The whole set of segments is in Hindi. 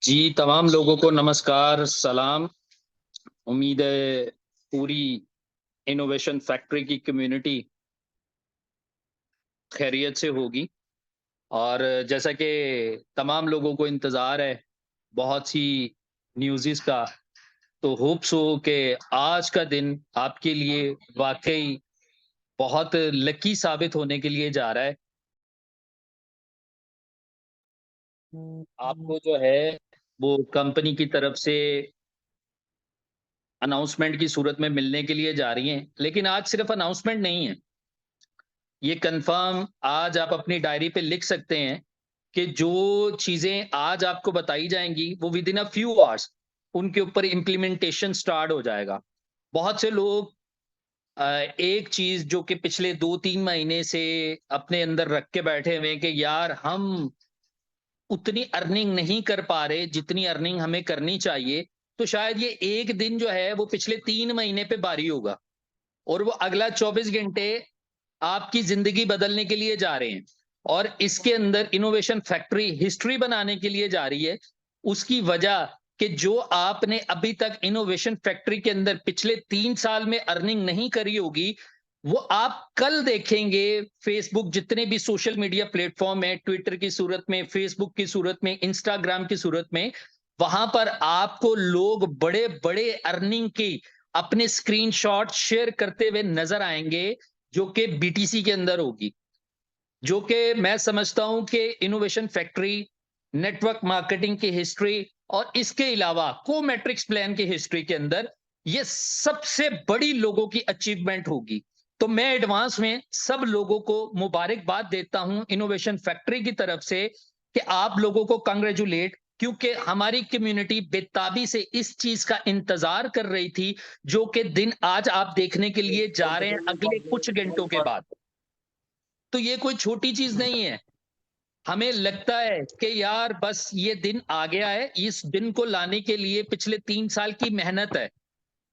जी, तमाम लोगों को नमस्कार, सलाम। उम्मीद है पूरी इनोवेशन फैक्ट्री की कम्युनिटी खैरियत से होगी। और जैसा कि तमाम लोगों को इंतज़ार है बहुत सी न्यूज़ेस का, तो होप्स हो कि आज का दिन आपके लिए वाक़ई बहुत लकी साबित होने के लिए जा रहा है। आपको जो है वो कंपनी की तरफ से अनाउंसमेंट की सूरत में मिलने के लिए जा रही हैं। लेकिन आज सिर्फ़ अनाउंसमेंट नहीं है। ये कन्फर्म आज आप अपनी डायरी पे लिख सकते हैं कि जो चीज़ें आज आपको बताई जाएँगी, वो विदिन अ फ्यू आवर्स उनके ऊपर इम्प्लीमेंटेशन स्टार्ट हो जाएगा। बहुत से लोग अ, एक चीज़ जो कि पिछले 2-3 महीने से अपने अंदर रख के बैठे हुए हैं कि यार हम उतनी अर्निंग नहीं कर पा रहे, जितनी अर्निंग हमें करनी चाहिए, तो शायद ये एक दिन जो है वो पिछले 3 महीने पे भारी होगा और वो अगला 24 घंटे आपकी ज़िंदगी बदलने के लिए जा रहे हैं। और इसके अंदर इनोवेशन फैक्ट्री हिस्ट्री बनाने के लिए जा रही है। उसकी वजह कि जो आपने अभी तक इनोवेशन फैक्ट्री के अंदर पिछले 3 साल में अर्निंग नहीं करी होगी, वो आप कल देखेंगे। फेसबुक जितने भी सोशल मीडिया प्लेटफ़ॉर्म है, ट्विटर की सूरत में, फेसबुक की सूरत में, इंस्टाग्राम की सूरत में, वहाँ पर आपको लोग बड़े-बड़े अर्निंग की अपने स्क्रीनशॉट शेयर करते हुए नज़र आएँगे, जो कि बीटीसी के अंदर होगी। जो कि मैं समझता हूँ कि इनोवेशन फैक्ट्री, नेटवर्क मार्केटिंग की हिस्ट्री और इसके अलावा को-मैट्रिक्स प्लान की हिस्ट्री के अंदर ये सबसे बड़ी लोगों की अचीवमेंट होगी। तो मैं एडवांस में सब लोगों को मुबारकबाद देता हूँ इनोवेशन फैक्ट्री की तरफ से कि आप लोगों को कांग्रेचुलेट, क्योंकि हमारी कम्युनिटी बेताबी से इस चीज़ का इंतज़ार कर रही थी, जो कि दिन आज आप देखने के लिए जा रहे हैं अगले कुछ घंटों के बाद। तो ये कोई छोटी चीज़ नहीं है। हमें लगता है कि यार बस ये दिन आ गया है, इस दिन को लाने के लिए पिछले 3 साल की मेहनत है,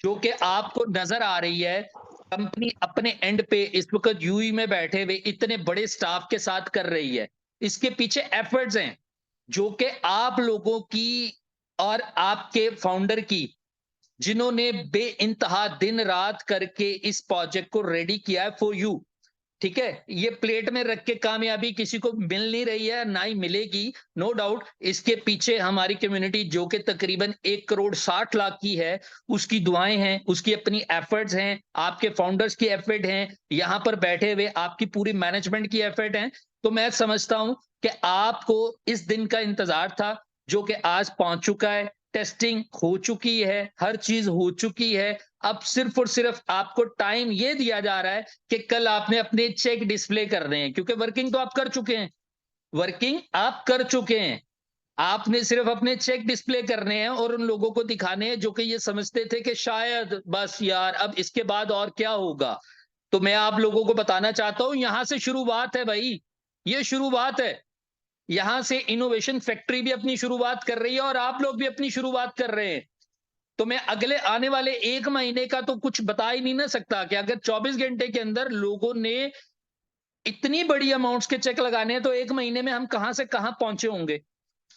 जो कि आपको नज़र आ रही है। कंपनी अपने एंड पे इस वक़्त यूएई में बैठे हुए इतने बड़े स्टाफ के साथ कर रही है। इसके पीछे एफर्ट्स हैं, जो कि आप लोगों की और आपके फाउंडर की, जिन्होंने बेइंतहा दिन-रात करके इस प्रोजेक्ट को रेडी किया है फॉर यू। ठीक है? ये प्लेट में रख के कामयाबी किसी को मिल नहीं रही है, ना ही मिलेगी, नो डाउट। इसके पीछे हमारी कम्युनिटी जो कि तकरीबन 1 करोड़ 60 लाख की है, उसकी दुआएँ हैं, उसकी अपनी एफर्ट्स हैं, आपके फाउंडर्स की एफर्ट हैं, यहाँ पर बैठे हुए आपकी पूरी मैनेजमेंट की एफर्ट हैं। तो मैं समझता हूँ कि आपको इस दिन का इंतज़ार था, जो कि आज पहुँच चुका है। टेस्टिंग हो चुकी है, हर चीज़ हो चुकी है। अब सिर्फ़ और सिर्फ़ आपको टाइम ये दिया जा रहा है कि कल आपने अपने चेक डिस्प्ले करने हैं, क्योंकि वर्किंग तो आप कर चुके हैं। वर्किंग आप कर चुके हैं। आपने सिर्फ़ अपने चेक डिस्प्ले करने हैं और उन लोगों को दिखाने हैं जो कि ये समझते थे कि शायद बस यार अब इसके बाद और क्या होगा। तो मैं आप लोगों को बताना चाहता हूँ, यहाँ से शुरुआत है भई, ये शुरुआत है। यहाँ से इनोवेशन फैक्ट्री भी अपनी शुरुआत कर रही है और आप लोग भी अपनी शुरुआत कर रहे हैं। तो मैं अगले आने वाले 1 महीने का तो कुछ बता ही नहीं ना सकता कि अगर 24 घंटे के अंदर लोगों ने इतनी बड़ी अमाउंट्स के चेक लगाने हैं, तो 1 महीने में हम कहाँ से कहाँ पहुँचे होंगे।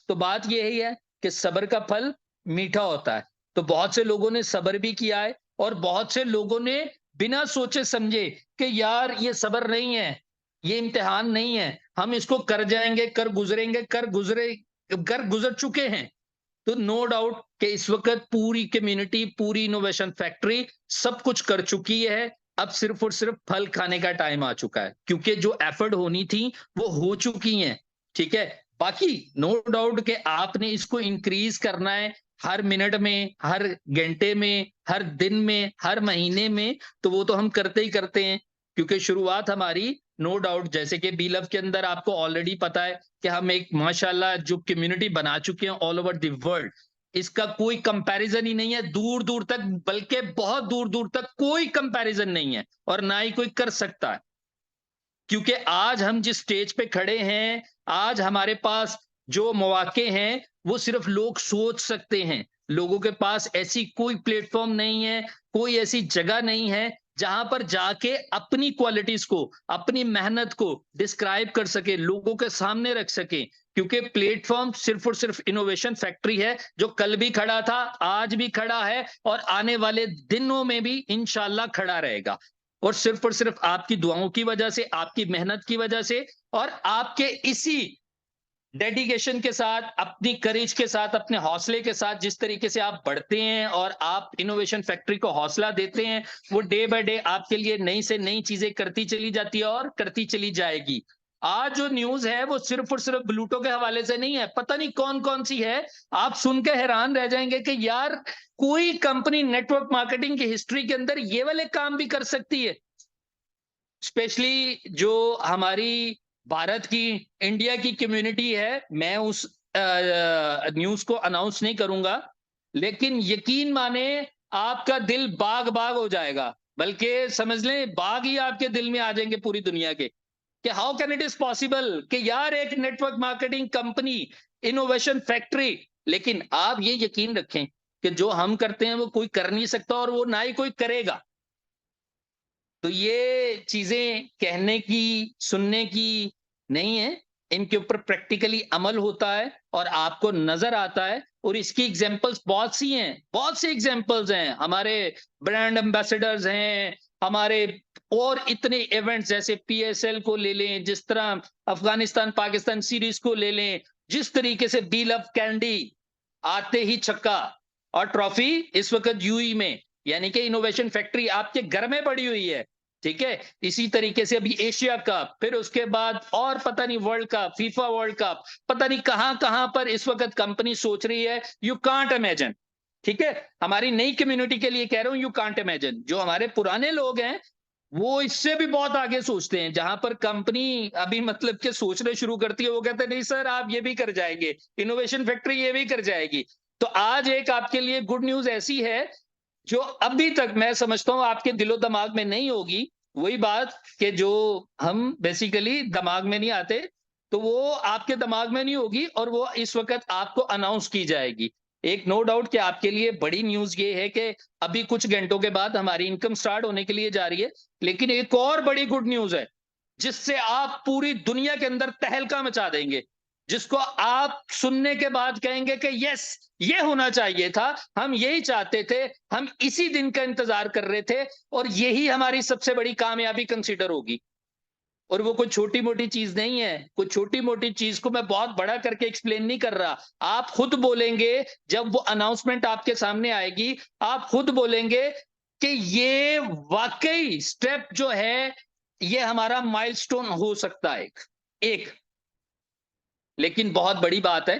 तो बात यही है कि सब्र का फल मीठा होता है। तो बहुत से लोगों ने सब्र भी किया है और बहुत से लोगों ने बिना सोचे समझे कि यार ये सब्र नहीं है, ये इम्तिहान नहीं है, हम इसको कर जाएँगे, कर गुज़रेंगे, कर गुज़र चुके हैं। तो नो डाउट कि इस वक़्त पूरी कम्युनिटी, पूरी इनोवेशन फैक्ट्री सब कुछ कर चुकी है। अब सिर्फ़ और सिर्फ़ फल खाने का टाइम आ चुका है, क्योंकि जो एफर्ट होनी थी, वो हो चुकी हैं, ठीक है? बाकी नो डाउट कि आपने इसको इंक्रीज़ करना है हर मिनट में, हर घंटे में, हर दिन में, हर महीने में, तो वो तो हम करते ही करते हैं। क्योंकि शुरुआत हमारी नो डाउट जैसे कि बी लव के अंदर आपको ऑलरेडी पता है कि हम एक माशाल्लाह जो कम्युनिटी बना चुके हैं ऑल ओवर द वर्ल्ड। इसका कोई कंपैरिजन ही नहीं है दूर-दूर तक, बल्कि बहुत दूर-दूर तक कोई कंपैरिजन नहीं है और ना ही कोई कर सकता है। क्योंकि आज हम जिस स्टेज पे खड़े हैं, आज हमारे पास जो मौके हैं, वो सिर्फ़ लोग सोच सकते हैं। लोगों के पास ऐसी कोई प्लेटफ़ॉर्म नहीं है, कोई ऐसी जगह नहीं है, जहां पर जाके अपनी क्वालिटीज को, अपनी मेहनत को डिस्क्राइब कर सके, लोगों के सामने रख सके। क्योंकि प्लेटफॉर्म सिर्फ और सिर्फ इनोवेशन फैक्ट्री है, जो कल भी खड़ा था, आज भी खड़ा है और आने वाले दिनों में भी इंशाल्लाह खड़ा रहेगा। और सिर्फ आपकी दुआओं की वजह से, आपकी मेहनत की वजह से और आपके इसी डेडिकेशन के साथ, अपनी करेज के साथ, अपने हौसले के साथ जिस तरीके से आप बढ़ते हैं और आप इनोवेशन फैक्ट्री को हौसला देते हैं, वो डे बाय डे आपके लिए नई से नई चीजें करती चली जाती है और करती चली जाएगी। आज जो न्यूज है वो सिर्फ और सिर्फ ब्लूटो के हवाले से नहीं है, पता नहीं कौन कौन सी है। आप सुन के हैरान रह जाएंगे कि यार, कोई कंपनी नेटवर्क मार्केटिंग की हिस्ट्री के अंदर ये वाले काम भी कर सकती है। स्पेशली जो हमारी भारत की, इंडिया की कम्युनिटी है, मैं उस न्यूज को अनाउंस नहीं करूंगा, लेकिन यकीन माने आपका दिल बाग बाग हो जाएगा, बल्कि समझ लें बाग ही आपके दिल में आ जाएंगे पूरी दुनिया के, कि how can it is possible कि यार एक network marketing company, innovation factory. लेकिन आप ये यकीन रखें कि जो हम करते हैं वो कोई कर नहीं सकता और वो ना ही कोई करेगा। तो ये चीजें कहने की, सुनने की नहीं है, इनके ऊपर प्रैक्टिकली अमल होता है और आपको नजर आता है। और इसकी एग्जांपल्स बहुत सी हैं, बहुत सी एग्जांपल्स हैं। हमारे ब्रांड एम्बेसडर्स हैं, हमारे और इतने इवेंट्स, जैसे पीएसएल को ले लें, जिस तरह अफगानिस्तान पाकिस्तान सीरीज को ले लें, जिस तरीके से बी लव कैंडी आते ही छक्का, और ट्रॉफी इस वक्त यूई में, यानी कि इनोवेशन फैक्ट्री आपके घर में पड़ी हुई है। ठीक है, इसी तरीके से अभी एशिया कप, फिर उसके बाद और पता नहीं world cup, FIFA world cup, पता नहीं कहां कहां पर इस वक्त कंपनी सोच रही है। You can't imagine. ठीक है, हमारी नई कम्युनिटी के लिए कह रहा हूं, यू कांट इमेजिन। जो हमारे पुराने लोग हैं वो इससे भी बहुत आगे सोचते हैं। जहां पर कंपनी अभी मतलब के सोचने शुरू करती है, वो कहते हैं नहीं सर आप ये भी कर जाएंगे, इनोवेशन फैक्ट्री ये भी कर जाएगी। तो आज एक आपके लिए गुड न्यूज ऐसी है जो अभी तक मैं समझता हूं आपके दिलो दिमाग में नहीं होगी। वही बात कि जो हम बेसिकली दिमाग में नहीं आते, तो वो आपके दिमाग में नहीं होगी और वो इस वक्त आपको अनाउंस की जाएगी। एक नो डाउट कि आपके लिए बड़ी न्यूज ये है कि अभी कुछ घंटों के बाद हमारी इनकम स्टार्ट होने के लिए जा रही है। लेकिन एक और बड़ी गुड न्यूज है जिससे आप पूरी दुनिया के अंदर तहलका मचा देंगे, जिसको आप सुनने के बाद कहेंगे कि यस, ये होना चाहिए था, हम यही चाहते थे, हम इसी दिन का इंतजार कर रहे थे और यही हमारी सबसे बड़ी कामयाबी कंसीडर होगी। और वो कोई छोटी मोटी चीज नहीं है, कोई छोटी मोटी चीज को मैं बहुत बड़ा करके एक्सप्लेन नहीं कर रहा। आप खुद बोलेंगे, जब वो अनाउंसमेंट आपके सामने आएगी, आप खुद बोलेंगे कि ये वाकई स्टेप जो है, ये हमारा माइलस्टोन हो सकता है एक एक लेकिन बहुत बड़ी बात है।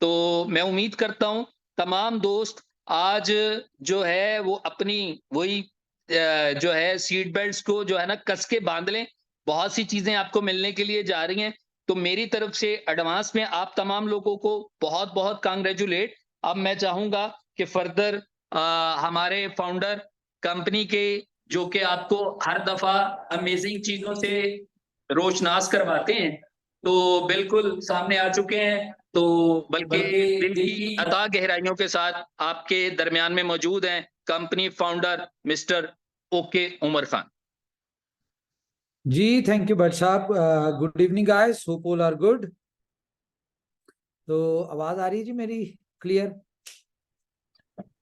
तो मैं उम्मीद करता हूं तमाम दोस्त आज जो है वो अपनी वही जो है सीट बेल्ट्स को जो है ना कस के बांध लें। बहुत सी चीजें आपको मिलने के लिए जा रही हैं। तो मेरी तरफ से एडवांस में आप तमाम लोगों को बहुत बहुत कांग्रेचुलेट। अब मैं चाहूंगा कि फर्दर हमारे फाउंडर कंपनी के, जो कि आपको हर दफा अमेजिंग चीजों से रोशनास करवाते हैं, तो बिल्कुल सामने आ चुके हैं। तो बल्कि दिल की अथाह गहराइयों के साथ आपके दरमियान में मौजूद हैं company founder mister okay Umar Khan ji. Thank you Bhatt साहब। Good evening guys, hope all are good. तो आवाज आ रही है जी मेरी क्लियर?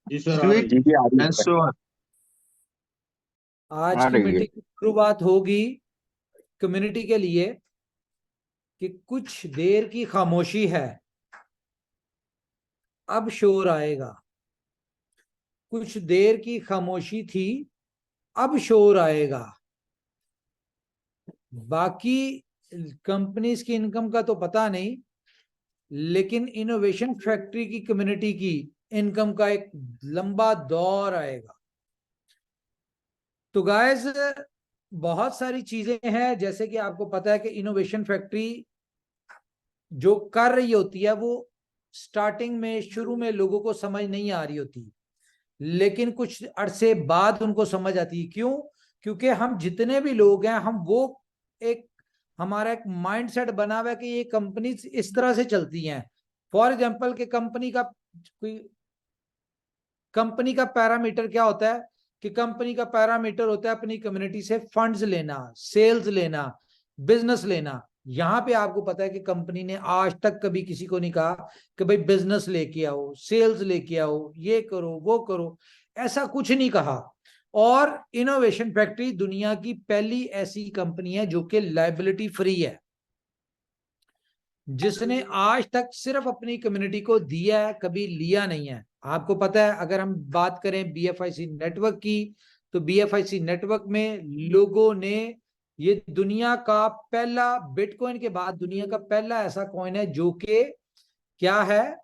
जी सर, आ रही है। आज की मीटिंग की शुरुआत होगी कम्युनिटी के लिए कि कुछ देर की खामोशी है, अब शोर आएगा। कुछ देर की खामोशी थी, अब शोर आएगा। बाकी कंपनीज की इनकम का तो पता नहीं, लेकिन इनोवेशन फैक्ट्री की कम्युनिटी की इनकम का एक लंबा दौर आएगा। तो गाइस, बहुत सारी चीजें हैं, जैसे कि आपको पता है कि इनोवेशन फैक्ट्री जो कर रही होती है वो स्टार्टिंग में, शुरू में लोगों को समझ नहीं आ रही होती, लेकिन कुछ अरसे बाद उनको समझ आती है। क्यों? क्योंकि हम जितने भी लोग हैं, हम वो एक हमारा एक माइंडसेट बना हुआ है कि ये कंपनी इस तरह से चलती हैं। फॉर एग्जांपल कि कंपनी का पैरामीटर क्या होता है कि कंपनी का पैरामीटर होता है अपनी कम्युनिटी से फंड्स लेना, सेल्स लेना, बिजनेस लेना। यहां पे आपको पता है कि कंपनी ने आज तक कभी किसी को नहीं कहा कि भाई बिजनेस लेके आओ, सेल्स लेके आओ, ये करो वो करो, ऐसा कुछ नहीं कहा। और इनोवेशन फैक्ट्री दुनिया की पहली ऐसी कंपनी है जो कि लायबिलिटी फ्री है, जिसने आज तक सिर्फ अपनी कम्युनिटी को दिया है, कभी लिया नहीं है। आपको पता है, अगर हम बात करें BFIC नेटवर्क की, तो BFIC नेटवर्क में लोगों ने, ये दुनिया का पहला, बिटकॉइन के बाद दुनिया का पहला ऐसा कॉइन है जो कि क्या है,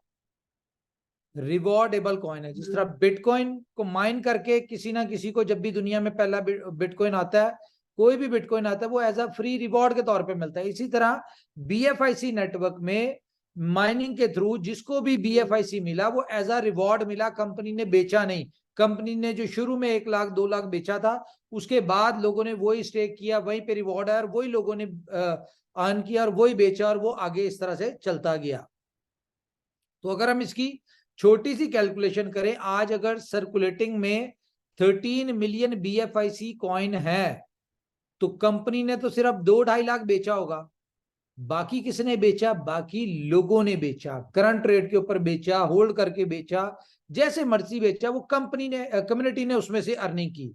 रिवॉर्डेबल कॉइन है। जिस तरह बिटकॉइन को माइन करके किसी ना किसी को, जब भी दुनिया में पहला बिटकॉइन आता है, कोई भी बिटकॉइन आता है, वो एज अ फ्री रिवॉर्ड के तौर पे मिलता है। इसी तरह BFIC नेटवर्क में माइनिंग के थ्रू जिसको भी BFIC मिला, वो एज अ रिवॉर्ड मिला, कंपनी ने बेचा नहीं। कंपनी ने जो शुरू में 1 लाख 2 लाख बेचा था, उसके बाद लोगों ने वही स्टेक किया, वहीं पे रिवॉर्ड आया, और वही लोगों ने अर्न किया और वही बेचा, और वो आगे इस तरह से चलता गया। तो अगर हम इसकी छोटी सी कैलकुलेशन करें, आज अगर सर्कुलेटिंग में 13 मिलियन BFIC कॉइन है, तो कंपनी ने तो सिर्फ 2-2.5 लाख बेचा होगा। बाकी किसने बेचा? बाकी लोगों ने बेचा, करंट रेट के ऊपर बेचा, होल्ड करके बेचा, जैसे मर्जी बेचा, वो कंपनी ने, कम्युनिटी ने उसमें से अर्निंग की।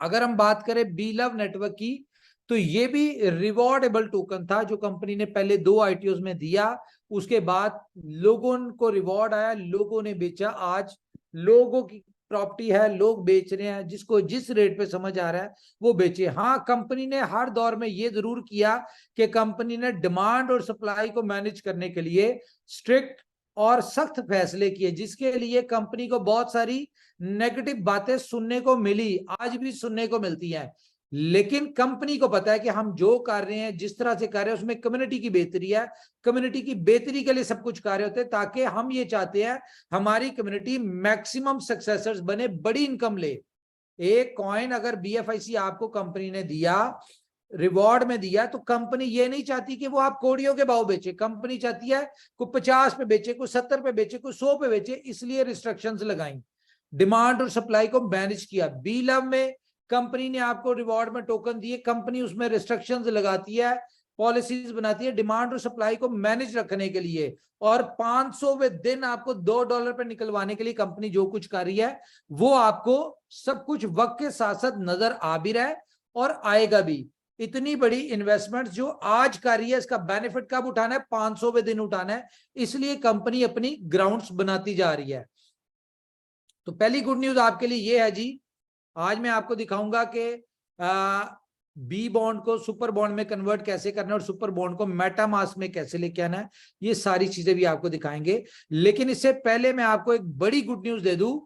अगर हम बात करें BLove नेटवर्क की, तो ये भी रिवॉर्डेबल टोकन था जो कंपनी ने पहले 2 ITOs में दिया, उसके बाद लोगों को रिवॉर्ड आया, लोगों ने बेचा। आज लोगों की प्रॉपर्टी है, लोग बेच रहे हैं, जिसको जिस रेट पे समझ आ रहा है वो बेचे। हाँ, कंपनी ने हर दौर में ये जरूर किया कि कंपनी ने डिमांड और सप्लाई को मैनेज करने के लिए स्ट्रिक्ट और सख्त फैसले किए, जिसके लिए कंपनी को बहुत सारी नेगेटिव बातें सुनने को मिली, आज भी सुनने को मिलती हैं। लेकिन कंपनी को पता है कि हम जो कर रहे हैं, जिस तरह से कर रहे हैं, उसमें कम्युनिटी की बेहतरी है। कम्युनिटी की बेहतरी के लिए सब कुछ कार्य होते हैं, ताकि हम ये चाहते हैं हमारी कम्युनिटी मैक्सिमम सक्सेसर्स बने, बड़ी इनकम ले। एक कॉइन अगर BFIC आपको कंपनी ने दिया, रिवॉर्ड में दिया, तो कंपनी ये नहीं चाहती कि वो आप कोड़ियों के भाव बेचे। कंपनी चाहती है कोई 50 पे बेचे, कोई 70 पे बेचे, कोई 100 पे बेचे, इसलिए रिस्ट्रिक्शंस लगाई, डिमांड और सप्लाई को मैनेज किया। BLove में कंपनी ने आपको रिवॉर्ड में टोकन दिए, कंपनी उसमें रिस्ट्रिक्शंस लगाती है, पॉलिसीज बनाती है डिमांड और सप्लाई को मैनेज रखने के लिए। और 500वें दिन आपको $2 पे निकलवाने के लिए कंपनी जो कुछ कर रही है, वो आपको सब कुछ वक्त के साथ साथ नजर आ भी रहा है और आएगा भी। इतनी बड़ी इन्वेस्टमेंट जो आज कर रही है, इसका बेनिफिट कब उठाना है? 500वें दिन उठाना है। इसलिए कंपनी अपनी ग्राउंड्स बनाती जा रही है। तो पहली गुड न्यूज आपके लिए ये है जी, आज मैं आपको दिखाऊंगा कि बी बॉन्ड को सुपर बॉन्ड में कन्वर्ट कैसे करना है और सुपर बॉन्ड को मेटामास्क में कैसे लेके आना है, ये सारी चीजें भी आपको दिखाएंगे। लेकिन इससे पहले मैं आपको एक बड़ी गुड न्यूज दे दूं,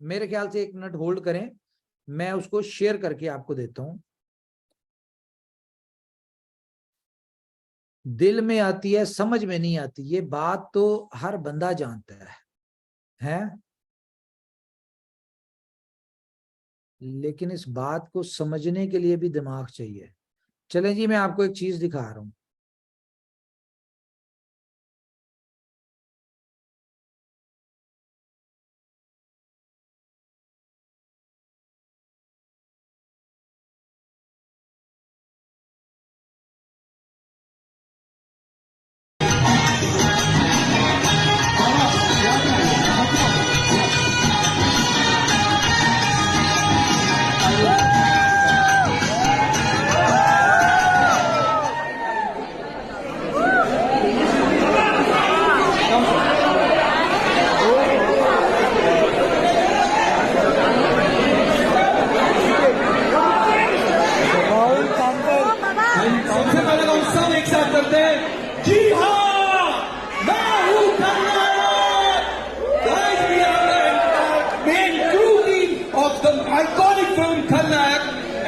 मेरे ख्याल से 1 मिनट होल्ड करें, मैं उसको शेयर करके आपको देता हूं। दिल में आती है, समझ में नहीं आती, ये बात तो हर बंदा जानता है? लेकिन इस बात को समझने के लिए भी दिमाग चाहिए। चलें जी, मैं आपको एक चीज दिखा रहा हूं।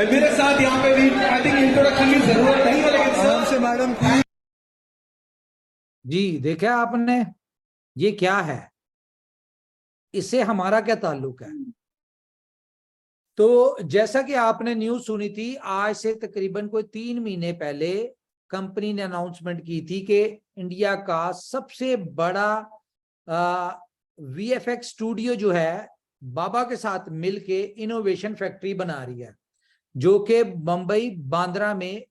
मेरे साथ यहाँ पे भी आई थिंक इंट्रोडक्शन की जरूरत नहीं है, लेकिन सर से मैडम जी देखा आपने, ये क्या है, इससे हमारा क्या ताल्लुक है? तो जैसा कि आपने न्यूज सुनी थी, आज से तकरीबन कोई 3 महीने पहले कंपनी ने अनाउंसमेंट की थी कि इंडिया का सबसे बड़ा VFX स्टूडियो जो है बाबा के साथ मिलके इनोवेशन फैक्ट्री बना रही है, जो कि मुंबई बांद्रा में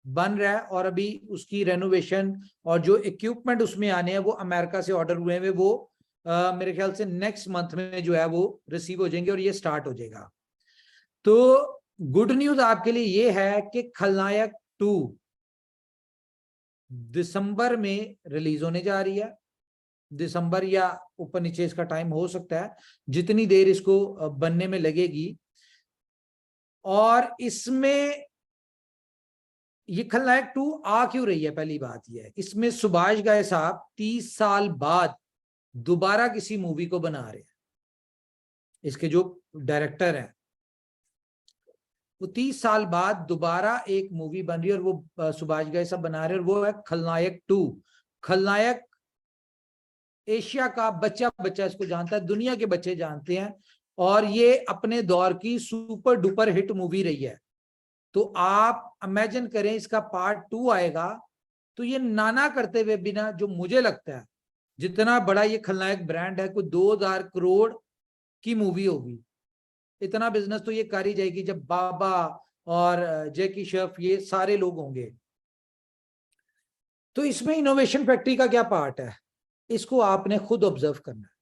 बन रहा है। और अभी उसकी रेनोवेशन और जो इक्विपमेंट उसमें आने हैं वो अमेरिका से ऑर्डर हुए हैं, वो मेरे ख्याल से नेक्स्ट मंथ में जो है वो रिसीव हो जाएंगे और ये स्टार्ट हो जाएगा। तो गुड न्यूज आपके लिए ये है कि खलनायक 2 दिसंबर में रिलीज होने जा रही है। दिसंबर या ऊपर नीचे इसका टाइम हो सकता है, जितनी देर इसको बनने में लगेगी। और इसमें ये खलनायक 2 आ क्यों रही है, पहली बात यह है, इसमें सुभाष घई साहब 30 साल बाद दोबारा किसी मूवी को बना रहे हैं। इसके जो डायरेक्टर हैं वो 30 साल बाद दोबारा एक मूवी बन रही है और वो सुभाष घई साहब बना रहे हैं, और वो है खलनायक 2। खलनायक एशिया का बच्चा इसको जानता है, दुनिया के बच्चे जानते हैं, और ये अपने दौर की सुपर डुपर हिट मूवी रही है। तो आप इमेजिन करें इसका पार्ट 2 आएगा तो ये नाना करते हुए बिना, जो मुझे लगता है जितना बड़ा ये खलनायक ब्रांड है, कोई 2000 करोड़ की मूवी होगी। इतना बिजनेस तो ये कर ही जाएगी जब बाबा और जैकी श्रॉफ ये सारे लोग होंगे। तो इसमें इनोवेशन फैक्ट्री का क्या पार्ट है, इसको आपने खुद ऑब्जर्व करना है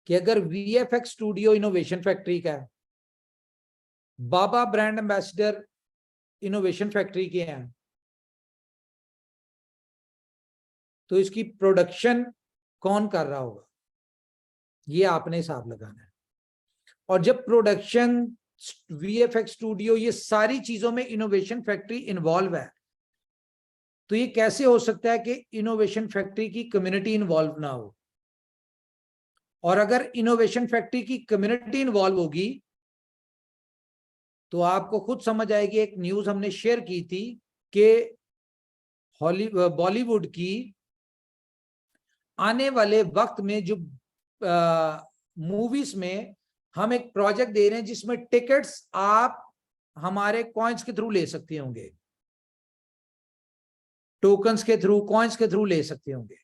कि अगर वीएफएक्स स्टूडियो इनोवेशन फैक्ट्री का है, बाबा ब्रांड एम्बेसडर इनोवेशन फैक्ट्री के हैं, तो इसकी प्रोडक्शन कौन कर रहा होगा, ये आपने हिसाब लगाना है। और जब प्रोडक्शन, वीएफएक्स स्टूडियो, ये सारी चीजों में इनोवेशन फैक्ट्री इन्वॉल्व है, तो ये कैसे हो सकता है कि इनोवेशन फैक्ट्री की कम्युनिटी इन्वॉल्व ना हो। और अगर इनोवेशन फैक्ट्री की कम्युनिटी इन्वॉल्व होगी तो आपको खुद समझ आएगी। एक न्यूज हमने शेयर की थी कि बॉलीवुड की आने वाले वक्त में जो मूवीज में हम एक प्रोजेक्ट दे रहे हैं जिसमें टिकट्स आप हमारे कॉइन्स के थ्रू ले सकते होंगे, टोकन्स के थ्रू, कॉइन्स के थ्रू ले सकते होंगे।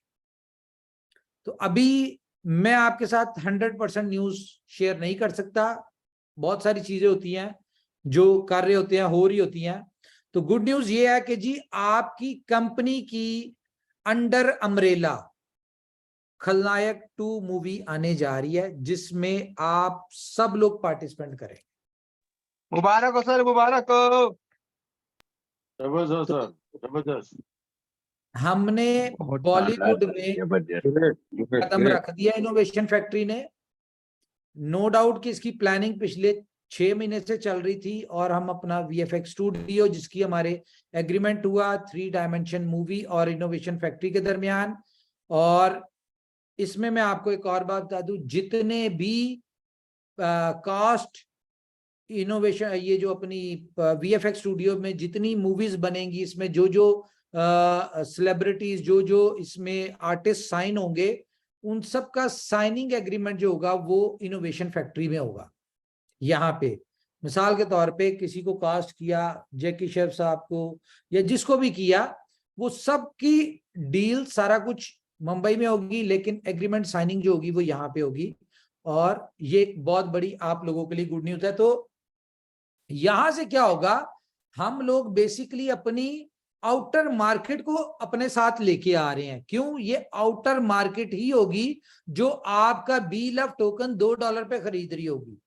तो अभी मैं आपके साथ 100% न्यूज शेयर नहीं कर सकता, बहुत सारी चीजें होती हैं जो कर रहे होते हैं, हो रही होती हैं। तो गुड न्यूज ये है कि जी आपकी कंपनी की अंडर अम्ब्रेला खलनायक 2 मूवी आने जा रही है, जिसमें आप सब लोग पार्टिसिपेंट करें। मुबारक हो सर, मुबारक हो। जबरदस्त सर, जबरदस्त। हमने बॉलीवुड में कदम रख दिया इनोवेशन फैक्ट्री ने। नो डाउट कि इसकी प्लानिंग पिछले 6 महीने से चल रही थी, और हम अपना वीएफएक्स स्टूडियो, जिसकी हमारे एग्रीमेंट हुआ 3 डायमेंशन मूवी और इनोवेशन फैक्ट्री के दरमियान। और इसमें मैं आपको एक और बात बता दूं, जितने भी कास्ट इनोवेशन, ये जो अपनी वीएफएक्स स्टूडियो में जितनी मूवीज बनेंगी, इसमें जो जो सेलिब्रिटीज, जो जो इसमें आर्टिस्ट साइन होंगे, उन सब का साइनिंग एग्रीमेंट जो होगा वो इनोवेशन फैक्ट्री में होगा। यहाँ पे मिसाल के तौर पे किसी को कास्ट किया, जैकी श्रॉफ साहब को, या जिसको भी किया, वो सब की डील सारा कुछ मुंबई में होगी, लेकिन एग्रीमेंट साइनिंग जो होगी वो यहाँ पे होगी। और ये एक बहुत बड़ी आप लोगों के लिए गुड न्यूज है। तो यहां से क्या होगा, हम लोग बेसिकली अपनी आउटर मार्केट को अपने साथ लेके आ रहे हैं। क्यों? ये आउटर मार्केट ही होगी जो आपका BLUV टोकन $2 पे खरीद रही होगी।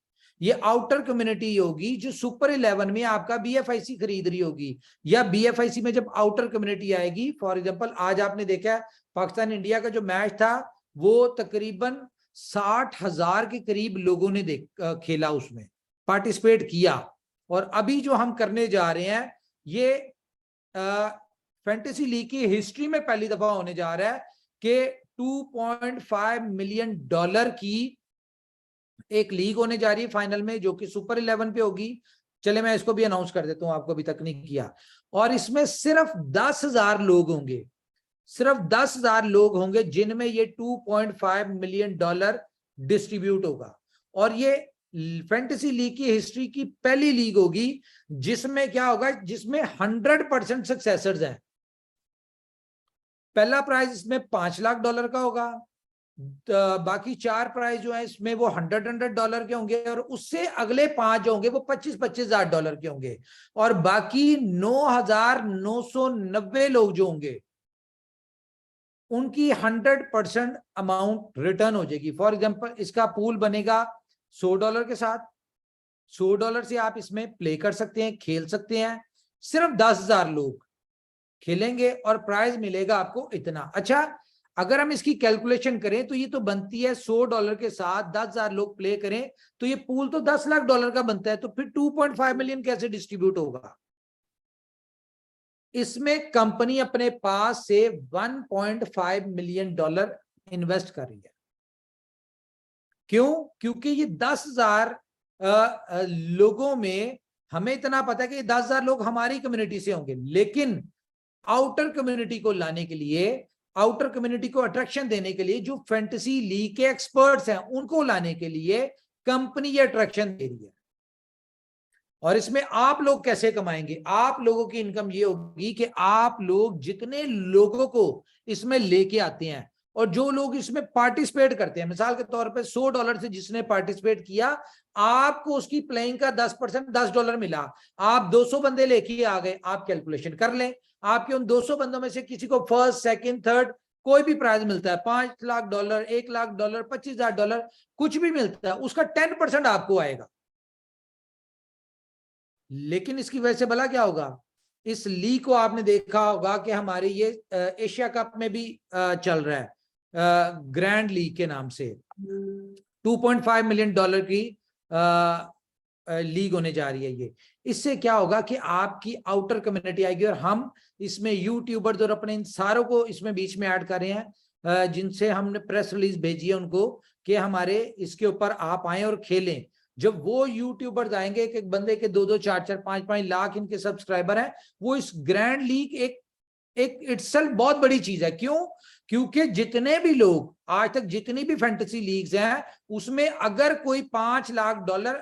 ये आउटर कम्युनिटी होगी जो सुपर 11 में आपका BFIC खरीद रही होगी, या BFIC में जब आउटर कम्युनिटी आएगी। फॉर एग्जांपल आज आपने देखा है पाकिस्तान इंडिया का जो मैच था, वो तकरीबन 60,000 के करीब लोगों ने खेला, उसमें पार्टिसिपेट किया। और अभी जो हम करने जा रहे हैं, ये फैंटेसी लीग की हिस्ट्री में पहली दफा होने जा रहा है कि $2.5 मिलियन की एक लीग होने जा रही है फाइनल में, जो कि सुपर 11 पे होगी। चले मैं इसको भी अनाउंस कर देता हूं, आपको अभी तक नहीं किया। और इसमें सिर्फ 10,000 लोग होंगे, सिर्फ 10,000 लोग होंगे जिनमें ये $2.5 मिलियन डिस्ट्रीब्यूट होगा। और ये फैंटेसी लीग की हिस्ट्री की पहली लीग होगी जिसमें क्या होगा, जिसमें 100% सक्सेसर्स हैं। पहला प्राइज इसमें $5 लाख का होगा, बाकी 4 प्राइज जो है इसमें वो $100 के होंगे, और उससे अगले 5 जो होंगे वो $25,000 के होंगे, और बाकी 9,990 लोग जो होंगे उनकी 100% अमाउंट रिटर्न हो जाएगी। फॉर एग्जांपल इसका पूल बनेगा $100 के साथ, $100 से आप इसमें प्ले कर सकते हैं, खेल सकते हैं। सिर्फ 10,000 लोग खेलेंगे और प्राइज मिलेगा आपको इतना। अच्छा, अगर हम इसकी कैलकुलेशन करें तो ये तो बनती है $100 के साथ 10,000 लोग प्ले करें तो ये पूल तो $10 लाख का बनता है, तो फिर 2.5 मिलियन कैसे डिस्ट्रीब्यूट होगा? इसमें कंपनी अपने पास से $1.5 मिलियन इन्वेस्ट कर रही है। क्यों? क्योंकि ये 10,000 लोगों में हमें इतना पता है कि 10,000 लोग हमारी कम्युनिटी से होंगे, लेकिन आउटर कम्युनिटी को लाने के लिए, आउटर कम्युनिटी को अट्रैक्शन देने के लिए, जो फैंटेसी लीग के एक्सपर्ट्स हैं उनको लाने के लिए कंपनी ये अट्रैक्शन दे रही है। और इसमें आप लोग कैसे कमाएंगे? आप लोगों की इनकम ये होगी कि आप लोग जितने लोगों को इसमें लेके आते हैं और जो लोग इसमें पार्टिसिपेट करते हैं, मिसाल के तौर पे $100 से जिसने पार्टिसिपेट किया, आपको उसकी प्लेइंग का 10% $10 मिला। आप 200 बंदे लेके आ गए, आप कैलकुलेशन कर लें, आपके उन 200 बंदों में से किसी को फर्स्ट, सेकंड, थर्ड कोई भी प्राइज मिलता है, $5 लाख, $1 लाख, $25,000, कुछ भी मिलता है, उसका 10% आपको आएगा। लेकिन इसकी वजह से भला क्या होगा? इस लीग को आपने देखा होगा कि हमारे ये एशिया कप में भी चल रहा है, ग्रैंड लीग के नाम से $2.5 मिलियन की लीग होने जा रही है ये। इससे क्या होगा कि आपकी आउटर कम्युनिटी आएगी, और हम इसमें यूट्यूबर्स और अपने इन सारों को इसमें बीच में ऐड कर रहे हैं, जिनसे हमने प्रेस रिलीज भेजी है उनको कि हमारे इसके ऊपर आप आए और खेलें। जब वो यूट्यूबर्स आएंगे, एक बंदे के 2-2, 4-4, 5-5 लाख इनके सब्सक्राइबर हैं, वो इस ग्रैंड लीग एक इटसेल्फ बहुत बड़ी चीज है। क्यों? क्योंकि जितने भी लोग आज तक, जितनी भी फैंटेसी लीग्स हैं, उसमें अगर कोई $5 लाख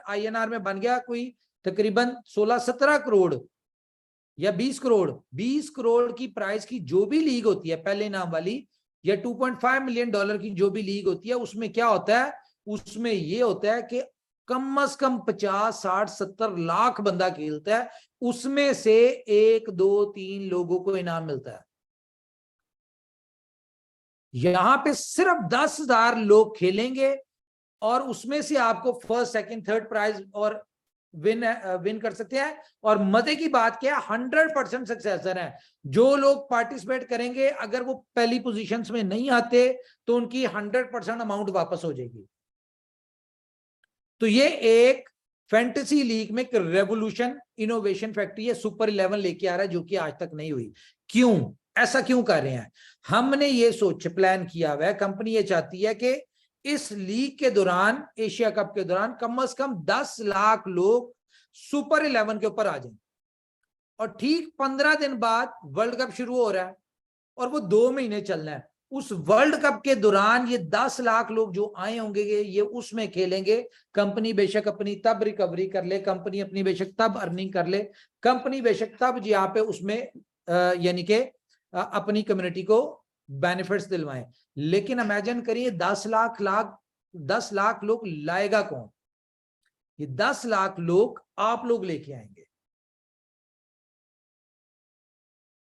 INR में बन गया, कोई तकरीबन 16-17 करोड़ या 20 करोड़ की प्राइस की जो भी लीग होती है पहले नाम वाली, या $2.5 मिलियन की जो भी लीग होती है, उसमें क्या होता है? उसमें ये होता है कि कम से कम 50, 60, 70 लाख बंदा खेलता है, उसमें से 1, 2, 3 लोगों को इनाम मिलता है। यहां पे सिर्फ 10,000 लोग खेलेंगे और उसमें से आपको फर्स्ट, सेकंड, थर्ड प्राइज और विन कर सकते हैं। और मजे की बात क्या है, 100% सक्सेसर है। जो लोग पार्टिसिपेट करेंगे, अगर वो पहली पोजीशंस में नहीं आते तो उनकी 100% अमाउंट वापस हो जाएगी। तो ये एक फैंटेसी लीग में एक रेवोल्यूशन, इनोवेशन फैक्ट्री है, सुपर 11 लेके आ रहा है, जो कि आज तक नहीं हुई। क्यों? ऐसा क्यों कर रहे हैं? हमने ये सोच प्लान किया हुआ है, कंपनी ये चाहती है कि इस लीग के दौरान, एशिया कप के दौरान, कम से कम 10 लाख लोग सुपर 11 के ऊपर आ जाएं। और ठीक 15 दिन बाद वर्ल्ड कप शुरू हो रहा है और वो 2 महीने चलना है। उस वर्ल्ड कप के दौरान ये 10 लाख लोग जो आए होंगे, ये उसमें खेलेंगे। कंपनी बेशक अपनी तब रिकवरी कर ले, कंपनी अपनी बेशक तब अर्निंग कर ले, कंपनी बेशक तब यहाँ पे उसमें यानी कि अपनी कम्युनिटी को बेनिफिट्स दिलवाएं। लेकिन इमेजिन करिए 10 लाख लोग लाएगा कौन? ये 10 लाख लोग आप लोग लेके आएंगे,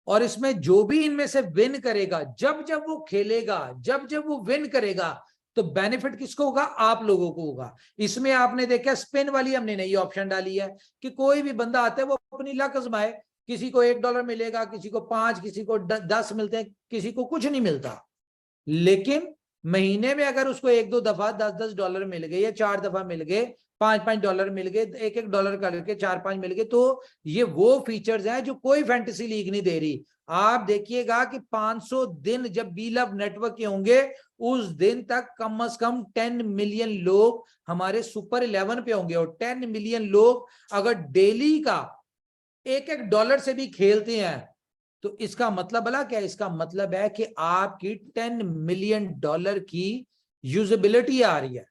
और इसमें जो भी इनमें से विन करेगा, जब जब वो खेलेगा, जब जब वो विन करेगा, तो बेनिफिट किसको होगा? आप लोगों को होगा। इसमें आपने देखा स्पिन वाली हमने नई ऑप्शन डाली है कि कोई भी बंदा आता है वो अपनी लक आजमाए। किसी को $1 मिलेगा, किसी को 5, किसी को 10 मिलते हैं, किसी को कुछ नहीं मिलता। लेकिन महीने में अगर उसको 1-2 दफा $10 मिल गए, या 4 दफा मिल गए, $5 मिल गए, $1 करके 4-5 मिल गए, तो ये वो फीचर्स हैं जो कोई फैंटेसी लीग नहीं दे रही। आप देखिएगा कि 500 दिन जब बीलव नेटवर्क के होंगे, उस दिन तक कम से कम 10 मिलियन लोग हमारे सुपर 11 पे होंगे। और 10 मिलियन लोग अगर डेली का $1 से भी खेलते हैं, तो इसका मतलब भला क्या? इसका मतलब है कि आपकी $10 मिलियन की यूजेबिलिटी आ रही है।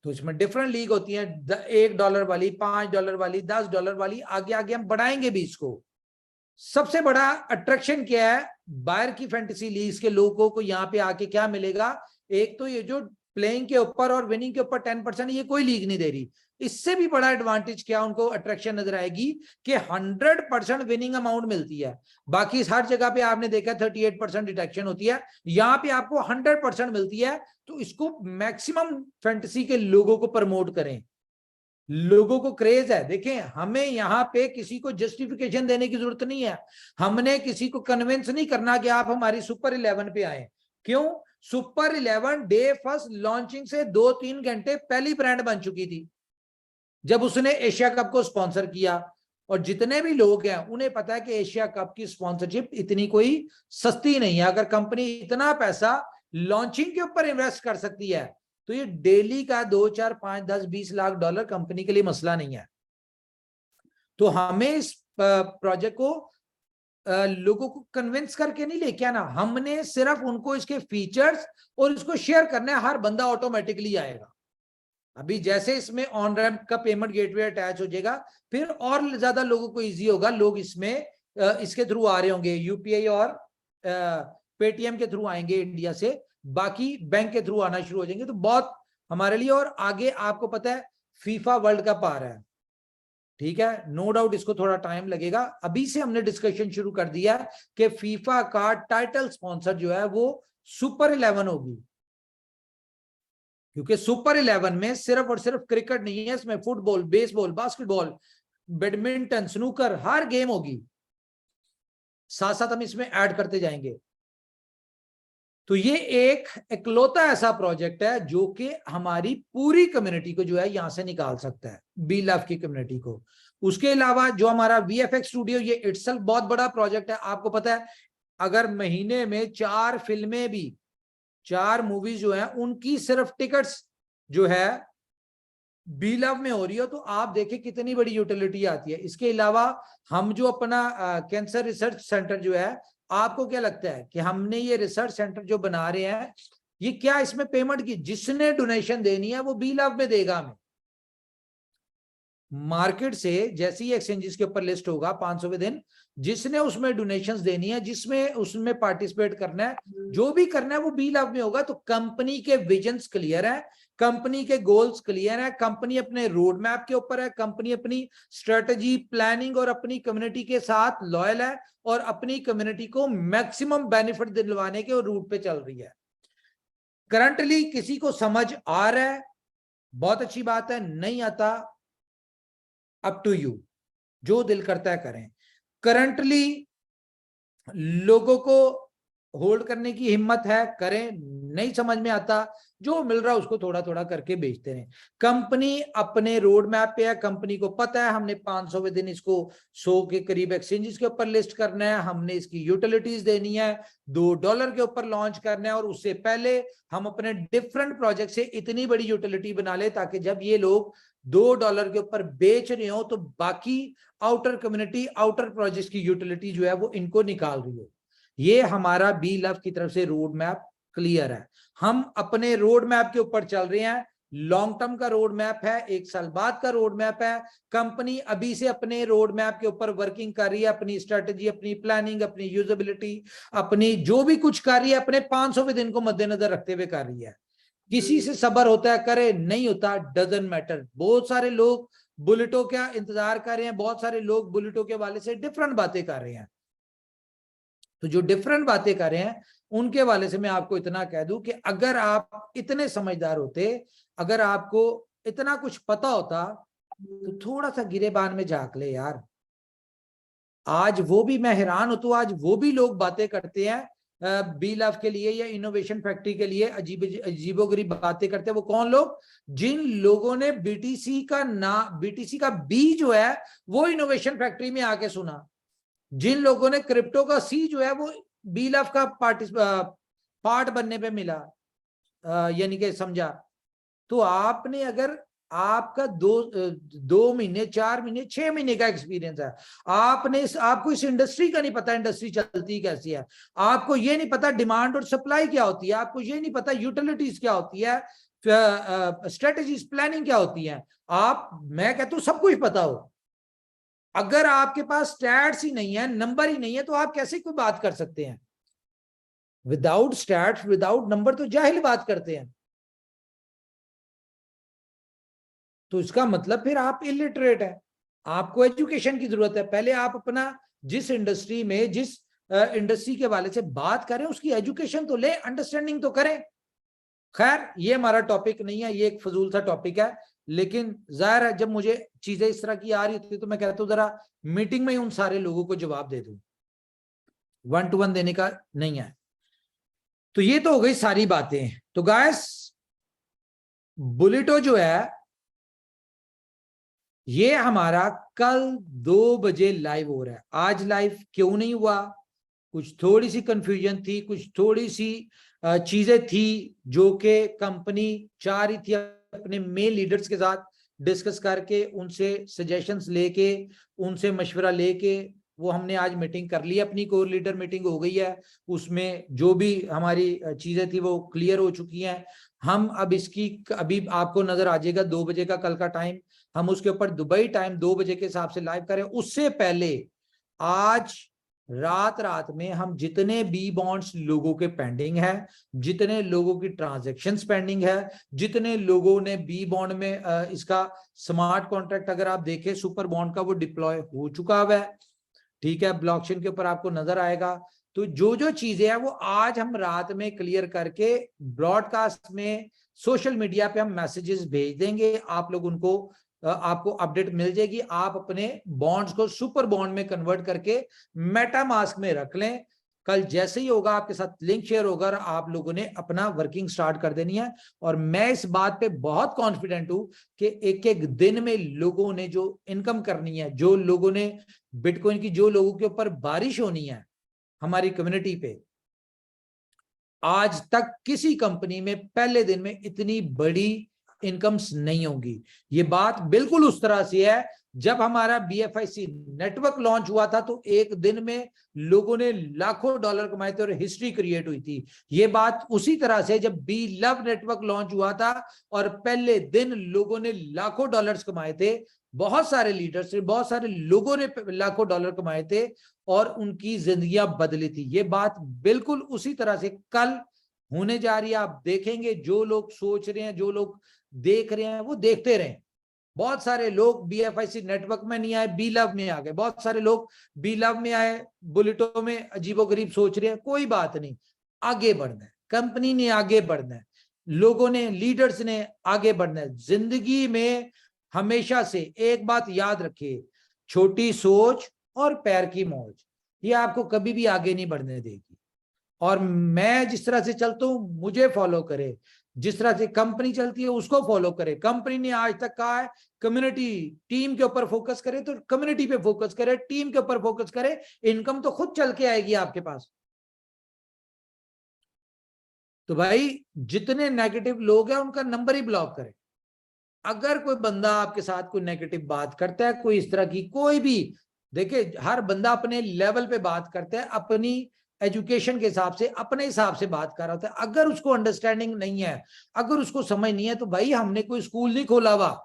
तो इसमें डिफरेंट लीग होती है, $1 वाली, $5 वाली, $10 वाली, आगे आगे हम बढ़ाएंगे भी इसको। सबसे बड़ा अट्रैक्शन क्या है? बायर की फैंटेसी लीग्स के लोगों को यहाँ पे आके क्या मिलेगा, एक तो ये जो प्लेइंग के ऊपर और विनिंग के ऊपर 10%, ये कोई लीग नहीं दे रही। इससे भी बड़ा एडवांटेज क्या उनको अट्रैक्शन नजर आएगी कि 100% विनिंग अमाउंट मिलती है। बाकी हर जगह पे आपने देखा 38% डिटेक्शन होती है, यहाँ पे आपको 100% मिलती है। तो इसको मैक्सिमम फैंटेसी के लोगों को प्रमोट करें, लोगों को क्रेज है। देखें, हमें यहाँ पे किसी को जस्टिफिकेशन देने की जरूरत नहीं है, हमने किसी को कन्विंस नहीं करना कि आप हमारी सुपर 11 पे आए। क्यों? सुपर 11 डे फर्स्ट लॉन्चिंग से 2-3 घंटे पहली ब्रांड बन चुकी थी जब उसने एशिया कप को स्पॉन्सर किया। और जितने भी लोग हैं उन्हें पता है कि एशिया कप की स्पॉन्सरशिप इतनी कोई सस्ती नहीं है। अगर कंपनी इतना पैसा लॉन्चिंग के ऊपर इन्वेस्ट कर सकती है तो ये डेली का 2, 4, 5, 10, 20 लाख डॉलर कंपनी के लिए मसला नहीं है। तो हमें इस प्रोजेक्ट को लोगों को कन्विंस करके नहीं लेके आना, हमने सिर्फ उनको इसके फीचर्स और इसको शेयर करना है, हर बंदा ऑटोमेटिकली आएगा। अभी जैसे इसमें ऑन रैम्प का पेमेंट गेटवे अटैच हो जाएगा, फिर और ज्यादा लोगों को इजी होगा। लोग इसमें इसके थ्रू आ रहे होंगे, यूपीआई और पेटीएम के थ्रू आएंगे इंडिया से, बाकी बैंक के थ्रू आना शुरू हो जाएंगे। तो बहुत हमारे लिए, और आगे आपको पता है फीफा वर्ल्ड कप आ रहा है, ठीक है, नो डाउट इसको थोड़ा टाइम लगेगा। अभी से हमने डिस्कशन शुरू कर दिया कि फीफा का टाइटल स्पॉन्सर जो है वो सुपर 11 होगी, क्योंकि सुपर 11 में सिर्फ और सिर्फ क्रिकेट नहीं है, इसमें football, baseball, basketball, badminton, snooker, हर गेम होगी। साथ साथ हम इसमें ऐड करते जाएंगे। तो ये एक इकलौता ऐसा प्रोजेक्ट है जो कि हमारी पूरी कम्युनिटी को जो है यहां से निकाल सकता है, बी लव की कम्युनिटी को। उसके अलावा जो हमारा वीएफएक्स स्टूडियो, ये इटसेल्फ बहुत बड़ा प्रोजेक्ट है। आपको पता है अगर महीने में 4 फिल्में भी, 4 मूवीज जो है उनकी सिर्फ टिकट्स जो है बी लव में हो रही हो, तो आप देखें कितनी बड़ी यूटिलिटी आती है। इसके अलावा हम जो अपना कैंसर रिसर्च सेंटर जो है, आपको क्या लगता है कि हमने ये रिसर्च सेंटर जो बना रहे हैं, ये क्या इसमें पेमेंट की, जिसने डोनेशन देनी है वो बी लव में देगा हमें। मार्केट से जैसे ही एक्सचेंजेस के ऊपर लिस्ट होगा 500वें दिन, जिसने उसमें डोनेशंस देनी है, जिसमें उसमें पार्टिसिपेट करना है, जो भी करना है वो बी लव में होगा। तो कंपनी के विजन्स क्लियर है, कंपनी के गोल्स क्लियर है, कंपनी अपने रोड मैप के ऊपर है, कंपनी अपनी स्ट्रेटजी, प्लानिंग और अपनी कम्युनिटी के साथ लॉयल है और अपनी कम्युनिटी को मैक्सिमम बेनिफिट दिलवाने के रूट पे चल रही है। करंटली किसी को समझ आ रहा है, बहुत अच्छी बात है, नहीं आता अप टू यू, जो दिल करता है करें। करंटली लोगों को होल्ड करने की हिम्मत है, करें, नहीं समझ में आता, जो मिल रहा है उसको थोड़ा थोड़ा करके बेचते हैं। कंपनी अपने रोड मैप पे है, कंपनी को पता है हमने 500वें दिन इसको 100 के करीब एक्सचेंजेस के ऊपर लिस्ट करना है, हमने इसकी यूटिलिटीज देनी है, $2 के ऊपर लॉन्च करना है, और उससे पहले हम अपने डिफरेंट प्रोजेक्ट से इतनी बड़ी यूटिलिटी बना ले ताकि जब ये लोग $2 के ऊपर बेच रहे हो तो बाकी आउटर कम्युनिटी, आउटर प्रोजेक्ट की यूटिलिटी जो है वो इनको निकाल रही हो। ये हमारा बी लव की तरफ से रोड मैप क्लियर है। हम अपने रोड मैप के ऊपर चल रहे हैं, लॉन्ग टर्म का रोड मैप है, 1 साल बाद का रोड मैप है। कंपनी अभी से अपने रोड मैप के ऊपर वर्किंग कर रही है, अपनी स्ट्रेटजी, अपनी प्लानिंग, अपनी यूजेबिलिटी, अपनी जो भी कुछ कर रही है अपने 500वें दिन को मद्देनजर रखते हुए कर रही है। किसी से सब्र होता है करे, नहीं होता डजंट मैटर। बहुत सारे लोग बुलेटों का इंतजार कर रहे हैं, बहुत सारे लोग बुलेटों के वाले से डिफरेंट बातें कर रहे हैं। तो जो डिफरेंट बातें कर रहे हैं उनके वाले से मैं आपको इतना कह दूं कि अगर आप इतने समझदार होते, अगर आपको इतना कुछ पता होता, तो थोड़ा सा गिरेबान में झांक ले यार। आज वो भी, मैं हैरान हूं, तो आज वो भी लोग बातें करते हैं बी लव के लिए या इनोवेशन फैक्ट्री के लिए अजीबोगरीब बातें करते हैं। वो कौन लोग? जिन लोगों ने बीटीसी का बी जो है वो इनोवेशन फैक्ट्री में आके सुना, जिन लोगों ने क्रिप्टो का सी जो है वो बी लव का पार्ट बनने पे मिला, यानी कि समझा। तो आपने अगर आपका 2 महीने, 4 महीने, 6 महीने का एक्सपीरियंस है, आपको इस इंडस्ट्री का नहीं पता इंडस्ट्री चलती कैसी है, आपको ये नहीं पता डिमांड और सप्लाई क्या होती है, आपको ये नहीं पता यूटिलिटीज क्या होती है, स्ट्रेटेजीज, प्लानिंग क्या होती है, मैं कहता हूं सब कुछ पता हो, अगर आपके पास स्टैट्स ही नहीं है, नंबर ही नहीं है, तो आप कैसे कोई बात कर सकते हैं? विदाउट स्टैट्स, विदाउट नंबर तो जाहिल बात करते हैं। तो इसका मतलब फिर आप इलिटरेट है, आपको एजुकेशन की जरूरत है। पहले आप अपना जिस इंडस्ट्री में, जिस इंडस्ट्री के वाले से बात करें, उसकी एजुकेशन तो ले, अंडरस्टैंडिंग तो करें। खैर, ये हमारा टॉपिक नहीं है, ये एक फजूल सा टॉपिक है, लेकिन जाहिर है जब मुझे चीजें इस तरह की आ रही थी तो मैं कहता हूँ जरा मीटिंग में ही उन सारे लोगों को जवाब दे दूं, 1 to 1 देने का नहीं है। तो ये तो हो गई सारी बातें। तो गाइस, बुलेटो जो है ये हमारा कल 2 बजे लाइव हो रहा है। आज लाइव क्यों नहीं हुआ? कुछ थोड़ी सी कंफ्यूजन थी, कुछ थोड़ी सी चीजें थी जो कि कंपनी चाह रही थी अपने मेन लीडर्स के साथ डिस्कस करके, उनसे सजेशंस लेके, उनसे मशवरा लेके वो हमने आज मीटिंग कर ली, अपनी कोर लीडर मीटिंग हो गई है। उसमें जो भी हमारी चीजें थी वो क्लियर हो चुकी हैं। हम अब इसकी अभी आपको नजर आ जाएगा 2 बजे का कल का टाइम, हम उसके ऊपर दुबई टाइम 2 बजे के हिसाब से लाइव करें। उससे पहले आज रात में हम जितने बी बॉन्ड्स लोगों के पेंडिंग है, जितने लोगों की ट्रांजैक्शंस पेंडिंग है, जितने लोगों ने बी बॉन्ड में इसका स्मार्ट कॉन्ट्रैक्ट अगर आप देखें सुपर बॉन्ड का, वो डिप्लॉय हो चुका है, ठीक है, ब्लॉकचेन के ऊपर आपको नजर आएगा। तो जो जो चीजें हैं वो आज हम रात में क्लियर करके ब्रॉडकास्ट में सोशल मीडिया पे हम मैसेजेस भेज देंगे, आप लोग उनको आपको अपडेट मिल जाएगी। आप अपने बॉन्ड्स को सुपर बॉन्ड में कन्वर्ट करके मेटामास्क में रख लें। कल जैसे ही होगा आपके साथ लिंक शेयर होगा और आप लोगों ने अपना वर्किंग स्टार्ट कर देनी है। और मैं इस बात पे बहुत कॉन्फिडेंट हूं कि एक एक दिन में लोगों ने जो इनकम करनी है, जो लोगों ने बिटकॉइन की, जो लोगों के ऊपर बारिश होनी है हमारी कम्युनिटी पे, आज तक किसी कंपनी में पहले दिन में इतनी बड़ी इनकम्स नहीं होंगी। ये बात बिल्कुल उस तरह से है जब हमारा BFIC नेटवर्क लॉन्च हुआ था तो एक दिन में लोगों ने लाखों डॉलर कमाए थे और हिस्ट्री क्रिएट हुई थी। ये बात उसी तरह से जब बी लव नेटवर्क लॉन्च हुआ था और पहले दिन लोगों ने लाखों डॉलर्स कमाए थे, बहुत सारे लीडर्स ने, बहुत सारे लोगों ने लाखों डॉलर कमाए थे और उनकी जिंदगियां बदली थी। ये बात बिल्कुल उसी तरह से कल होने जा रही है। आप देखेंगे जो लोग सोच रहे हैं, जो लोग देख रहे हैं, वो देखते रहे। बहुत सारे लोग BFIC नेटवर्क में नहीं आए, बी लव में आ गए। बहुत सारे लोग बी लव में आए, बुलेटो में अजीबोगरीब सोच रहे हैं। कोई बात नहीं, आगे बढ़ना है, कंपनी ने आगे बढ़ना है, लोगों ने, लीडर्स ने आगे बढ़ना है। जिंदगी में हमेशा से एक बात याद रखिए, छोटी सोच और पैर की मौज, ये आपको कभी भी आगे नहीं बढ़ने देगी। और मैं जिस तरह से चलता हूं मुझे फॉलो करे, जिस तरह से कंपनी चलती है उसको फॉलो करे। कंपनी ने आज तक कहा है कम्युनिटी टीम के ऊपर फोकस करे, तो कम्युनिटी पे फोकस करे, टीम के ऊपर फोकस करे, इनकम तो खुद चल के आएगी आपके पास। तो भाई जितने नेगेटिव लोग हैं उनका नंबर ही ब्लॉक करें। अगर कोई बंदा आपके साथ कोई नेगेटिव बात करता है, कोई इस तरह की कोई भी, देखिए हर बंदा अपने लेवल पे बात करता है, अपनी एजुकेशन के हिसाब से, अपने हिसाब से बात कर रहा होता है। अगर उसको अंडरस्टैंडिंग नहीं है, अगर उसको समझ नहीं है, तो भाई हमने कोई स्कूल नहीं खोला हुआ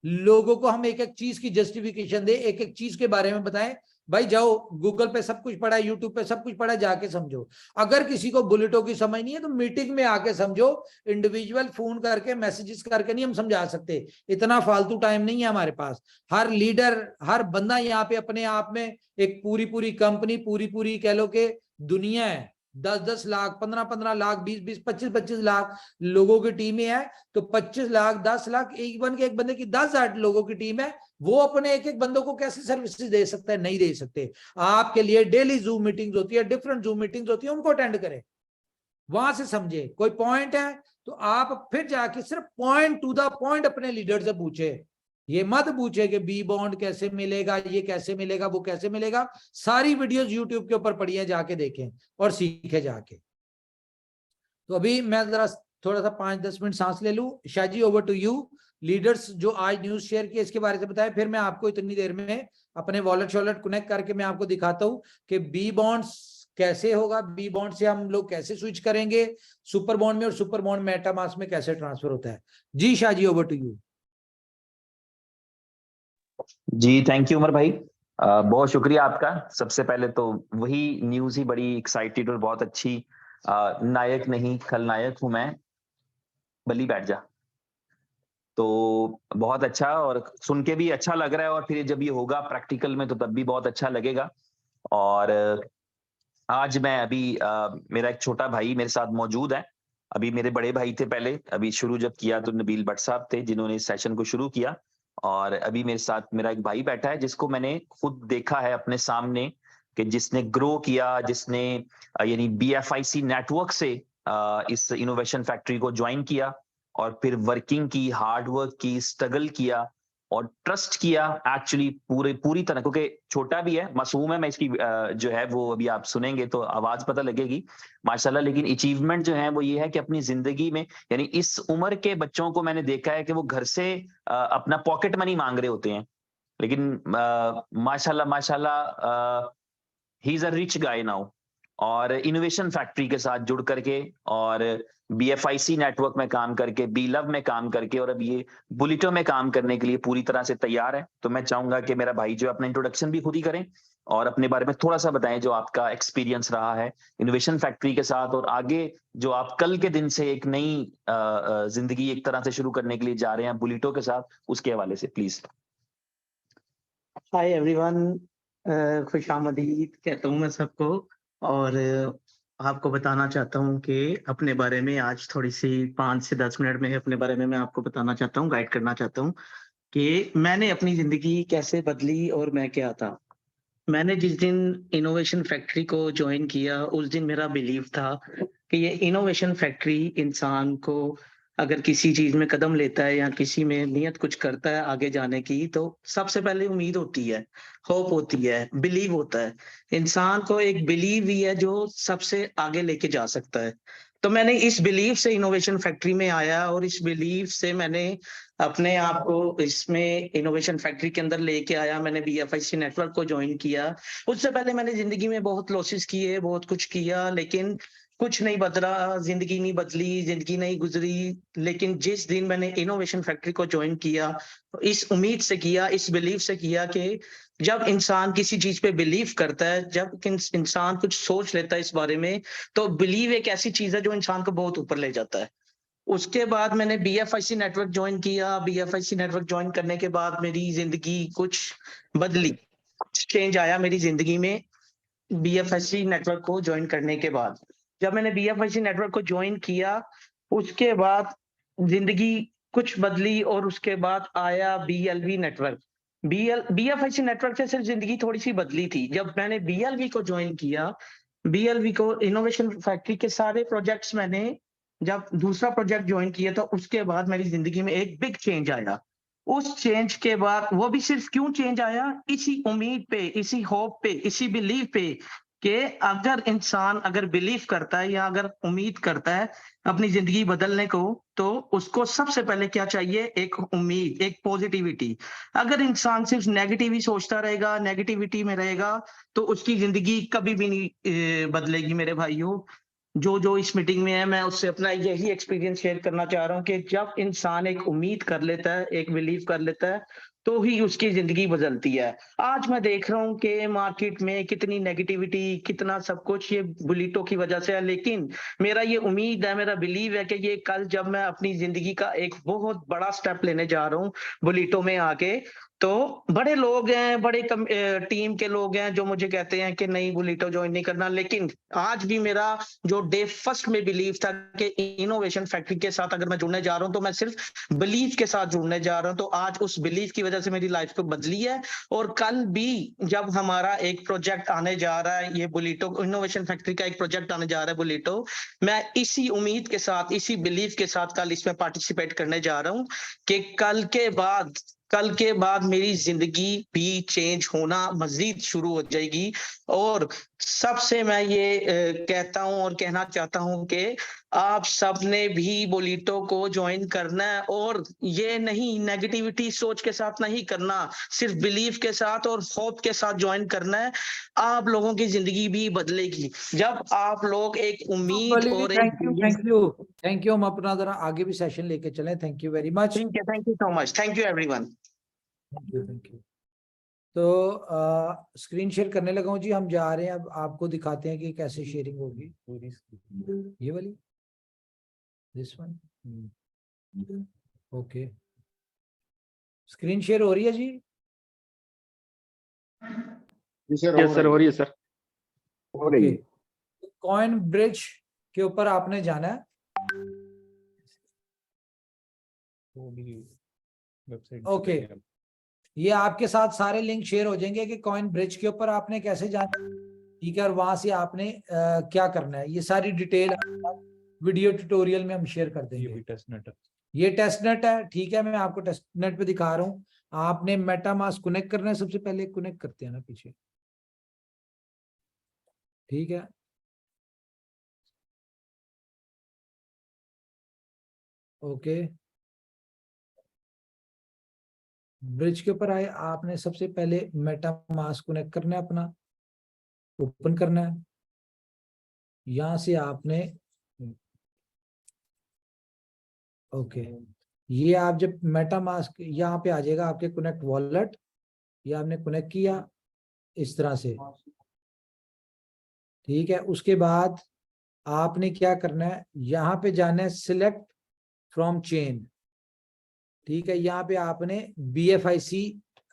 लोगों को हम एक एक चीज की जस्टिफिकेशन दे, एक एक चीज के बारे में बताएं। भाई जाओ गूगल पे सब कुछ पढ़ा है, यूट्यूब पे सब कुछ पढ़ा है, जाके समझो। अगर किसी को बुलेटो की समझ नहीं है तो मीटिंग में आके समझो, इंडिविजुअल फोन करके मैसेजेस करके नहीं हम समझा सकते, इतना फालतू टाइम नहीं है हमारे पास। हर लीडर, हर बंदा यहाँ पे अपने आप में एक पूरी पूरी कंपनी, पूरी पूरी कह लो कि दुनिया है, 10-10 लाख, 15-15 लाख, 20-20, 25-25 लाख लोगों की टीम है। तो 25 लाख, 10 लाख, एक बंदे की 10,000 लोगों की टीम है, वो अपने एक एक बंदों को कैसे सर्विसेज दे सकता है? नहीं दे सकते। आपके लिए डेली जूम मीटिंग्स होती है, डिफरेंट जूम मीटिंग्स होती है, उनको अटेंड करें, वहां से समझे। कोई पॉइंट है तो आप फिर जाके सिर्फ पॉइंट टू द पॉइंट अपने लीडर से पूछे। ये मत पूछे कि बी बॉन्ड कैसे मिलेगा, ये कैसे मिलेगा, वो कैसे मिलेगा। सारी वीडियोस यूट्यूब के ऊपर पड़ी है, जाके देखें और सीखे जाके। तो अभी मैं जरा थोड़ा सा 5-10 मिनट सांस ले लूं। Shah ji, over to you. Leaders जो आज न्यूज शेयर किए इसके बारे में बताएं, फिर मैं आपको इतनी देर में अपने वॉलेट शॉलेट कनेक्ट करके मैं आपको दिखाता हूं कि बी बॉन्ड्स कैसे होगा, बी बॉन्ड से हम लोग कैसे स्विच करेंगे सुपर बॉन्ड में, और सुपर बॉन्ड मेटामास्क में कैसे ट्रांसफर होता है। जी Shah ji, over to you. जी थैंक यू उमर भाई, बहुत शुक्रिया आपका। सबसे पहले तो वही न्यूज ही बड़ी एक्साइटेड और बहुत अच्छी नायक नहीं खलनायक हूं मैं, बली बैठ जा। तो बहुत अच्छा, और सुन के भी अच्छा लग रहा है, और फिर जब ये होगा प्रैक्टिकल में तो तब भी बहुत अच्छा लगेगा। और आज मैं अभी मेरा एक छोटा भाई मेरे साथ मौजूद है। अभी मेरे बड़े भाई थे पहले, अभी शुरू जब किया तो नबील भट्ट साहब थे जिन्होंने इस सेशन को शुरू किया, और अभी मेरे साथ मेरा एक भाई बैठा है जिसको मैंने खुद देखा है अपने सामने, कि जिसने ग्रो किया, जिसने यानी BFIC नेटवर्क से इस इनोवेशन फैक्ट्री को ज्वाइन किया, और फिर वर्किंग की, हार्ड वर्क की, स्ट्रगल किया, और ट्रस्ट किया एक्चुअली पूरी तरह, क्योंकि छोटा भी है, मासूम है। मैं इसकी जो है वो अभी आप सुनेंगे तो आवाज पता लगेगी माशाल्लाह। लेकिन अचीवमेंट जो है वो ये है कि अपनी जिंदगी में, यानी इस उम्र के बच्चों को मैंने देखा है कि वो घर से अपना पॉकेट मनी मांग रहे होते हैं, लेकिन माशाल्लाह माशाल्लाह he is a rich guy now. और इनोवेशन फैक्ट्री के साथ जुड़ करके, और BFIC नेटवर्क में काम करके, BLove में काम करके, और अब ये बुलेटो में काम करने के लिए पूरी तरह से तैयार है। तो मैं चाहूंगा कि मेरा भाई जो अपना इंट्रोडक्शन भी खुद ही करें और अपने बारे में थोड़ा सा बताएं, जो आपका एक्सपीरियंस रहा है इनोवेशन फैक्ट्री के साथ, और आगे जो आप कल के दिन से एक नई जिंदगी एक तरह से शुरू करने के लिए जा रहे हैं बुलेटो के साथ, उसके हवाले से प्लीज। हाय एवरीवन, खुश आमदीद कहता हूँ मैं सबको, और आपको बताना चाहता हूँ कि अपने बारे में आज थोड़ी सी 5 से 10 मिनट में अपने बारे में मैं आपको बताना चाहता हूँ, गाइड करना चाहता हूँ कि मैंने अपनी जिंदगी कैसे बदली और मैं क्या था। मैंने जिस दिन इनोवेशन फैक्ट्री को ज्वाइन किया उस दिन मेरा बिलीव था कि ये इनोवेशन फैक्ट्री इंसान को अगर किसी चीज में कदम लेता है या किसी में नियत कुछ करता है आगे जाने की, तो सबसे पहले उम्मीद होती है, होप होती है, बिलीव होता है। इंसान को एक बिलीव ही है जो सबसे आगे लेके जा सकता है। तो मैंने इस बिलीव से इनोवेशन फैक्ट्री में आया, और इस बिलीव से मैंने अपने आप को इसमें इनोवेशन फैक्ट्री के अंदर लेके आया। मैंने BFIC नेटवर्क को ज्वाइन किया। उससे पहले मैंने जिंदगी में बहुत लॉसेस किए, बहुत कुछ किया, लेकिन कुछ नहीं बदला, जिंदगी नहीं बदली, जिंदगी नहीं गुजरी। लेकिन जिस दिन मैंने इनोवेशन फैक्ट्री को ज्वाइन किया, इस उम्मीद से किया, इस बिलीव से किया कि जब इंसान किसी चीज पे बिलीव करता है, जब इंसान कुछ सोच लेता है इस बारे में, तो बिलीव एक ऐसी चीज है जो इंसान को बहुत ऊपर ले जाता है। उसके बाद मैंने BFIC नेटवर्क ज्वाइन किया। BFIC नेटवर्क ज्वाइन करने के बाद मेरी जिंदगी कुछ बदली, कुछ चेंज आया मेरी जिंदगी में BFIC नेटवर्क को ज्वाइन करने के बाद। जब मैंने BFIC नेटवर्क को ज्वाइन किया उसके बाद जिंदगी कुछ बदली, और उसके बाद आया BLV नेटवर्क। BFIC नेटवर्क से सिर्फ जिंदगी थोड़ी सी बदली थी। जब मैंने BLV को ज्वाइन किया, BLV को इनोवेशन फैक्ट्री के सारे प्रोजेक्ट्स मैंने जब दूसरा प्रोजेक्ट ज्वाइन किया था, उसके बाद मेरी जिंदगी में एक बिग चेंज आया। उस चेंज के बाद वो भी सिर्फ क्यों चेंज आया, इसी उम्मीद पे, इसी होप पे, इसी बिलीव पे कि अगर इंसान अगर बिलीव करता है या अगर उम्मीद करता है अपनी जिंदगी बदलने को, तो उसको सबसे पहले क्या चाहिए, एक उम्मीद, एक पॉजिटिविटी। अगर इंसान सिर्फ नेगेटिव ही सोचता रहेगा, नेगेटिविटी में रहेगा, तो उसकी जिंदगी कभी भी नहीं बदलेगी। मेरे भाइयों, जो इस मीटिंग में है, मैं उससे अपना यही एक्सपीरियंस शेयर करना चाह रहा हूँ कि जब इंसान एक उम्मीद कर लेता है, एक बिलीव कर लेता है, तो ही उसकी जिंदगी बदलती है। आज मैं देख रहा हूँ कि मार्केट में कितनी नेगेटिविटी, कितना सब कुछ ये बुलेटो की वजह से है, लेकिन मेरा ये उम्मीद है, मेरा बिलीव है कि ये कल जब मैं अपनी जिंदगी का एक बहुत बड़ा स्टेप लेने जा रहा हूँ बुलेटो में आके, तो बड़े लोग हैं, बड़े टीम के लोग हैं जो मुझे कहते हैं कि नहीं बुलेटो ज्वाइन नहीं करना, लेकिन आज भी मेरा जो डे फर्स्ट में बिलीव था कि इनोवेशन फैक्ट्री के साथ अगर मैं जुड़ने जा रहा हूं तो मैं सिर्फ बिलीव के साथ जुड़ने जा रहा हूं। तो आज उस बिलीव की वजह से मेरी लाइफ तो बदली है, और कल भी जब हमारा एक प्रोजेक्ट आने जा रहा है, ये बुलेटो इनोवेशन फैक्ट्री का एक प्रोजेक्ट आने जा रहा है बुलेटो, मैं इसी उम्मीद के साथ, इसी बिलीव के साथ कल इसमें पार्टिसिपेट करने जा रहा हूं कि कल के बाद मेरी जिंदगी भी चेंज होना मजीद शुरू हो जाएगी। और सबसे मैं ये कहता हूं और कहना चाहता हूं कि आप सबने भी बुलेटो को ज्वाइन करना है, और ये नहीं नेगेटिविटी सोच के साथ नहीं करना, सिर्फ बिलीव के साथ और होप के साथ ज्वाइन करना है। आप लोगों की जिंदगी भी बदलेगी जब आप लोग एक उम्मीद और थैंक यू। हम अपना जरा आगे भी सेशन लेके चलें। Thank you very much. Thank you so much, thank you everyone. Thank you. तो स्क्रीन शेयर करने लगा हूँ जी, हम जा रहे हैं, अब आपको दिखाते हैं कि कैसे शेयरिंग होगी। ये वाली, this one, okay. Screen share हो रही है जी? जी सर, यस सर, हो रही है सर। हो रही है। कॉइन ब्रिज के ऊपर आपने जाना है। ओके, ये आपके साथ सारे लिंक शेयर हो जाएंगे कि कॉइन ब्रिज के ऊपर आपने कैसे जाना है, ठीक है, और वहां से आपने क्या करना है, ये सारी डिटेल वीडियो ट्यूटोरियल में हम शेयर कर देंगे। ये टेस्ट नेट है, ठीक है, मैं आपको टेस्ट नेट पे दिखा रहा हूँ। आपने मेटामास्क कनेक्ट करना है, सबसे पहले कनेक्ट करते हैं ना पीछे, ठीक है। ओके, ब्रिज के ऊपर आए, आपने सबसे पहले मेटामास्क कनेक्ट करना है, अपना ओपन करना है। यहां से आपने ओके, ये आप जब मेटामास्क यहाँ पे आ जाएगा आपके कनेक्ट वॉलेट, ये आपने कनेक्ट किया इस तरह से, ठीक है। उसके बाद आपने क्या करना है, यहाँ पे जाना है सिलेक्ट फ्रॉम चेन, ठीक है। यहाँ पे आपने BFIC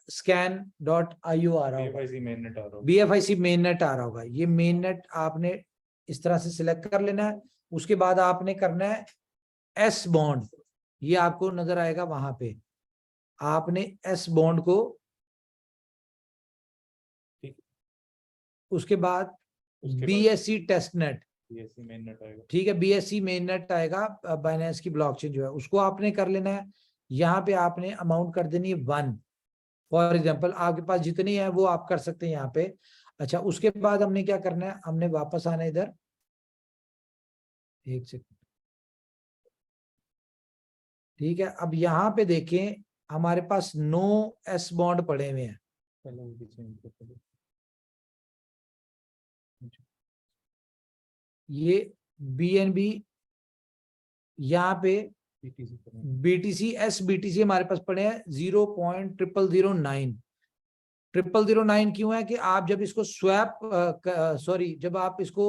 scan.io आ रहा होगा, BFIC मेन नेट आ रहा होगा, ये मेन नेट आपने इस तरह से सिलेक्ट कर लेना है। उसके बाद आपने करना है S बॉन्ड, ये आपको नजर आएगा वहां पे, आपने S बॉन्ड को, उसके बाद BSC टेस्ट नेट, ठीक है, BSC मेन नेट आएगा, बाइनेंस की ब्लॉकचेन जो है उसको आपने कर लेना है। यहाँ पे आपने अमाउंट कर देनी है 1, फॉर एग्जांपल आपके पास जितनी है वो आप कर सकते हैं यहाँ पे। अच्छा, उसके बाद हमने क्या करना है, हमने वापस आना है इधर, एक सेकंड, ठीक है। अब यहाँ पे देखें, हमारे पास 9 S बॉन्ड पड़े हुए हैं, ये BNB, यहाँ पे BTC SBTC हमारे पास पड़े हैं 0.0009। 0009 क्यों है कि आप जब इसको स्वैप जब आप इसको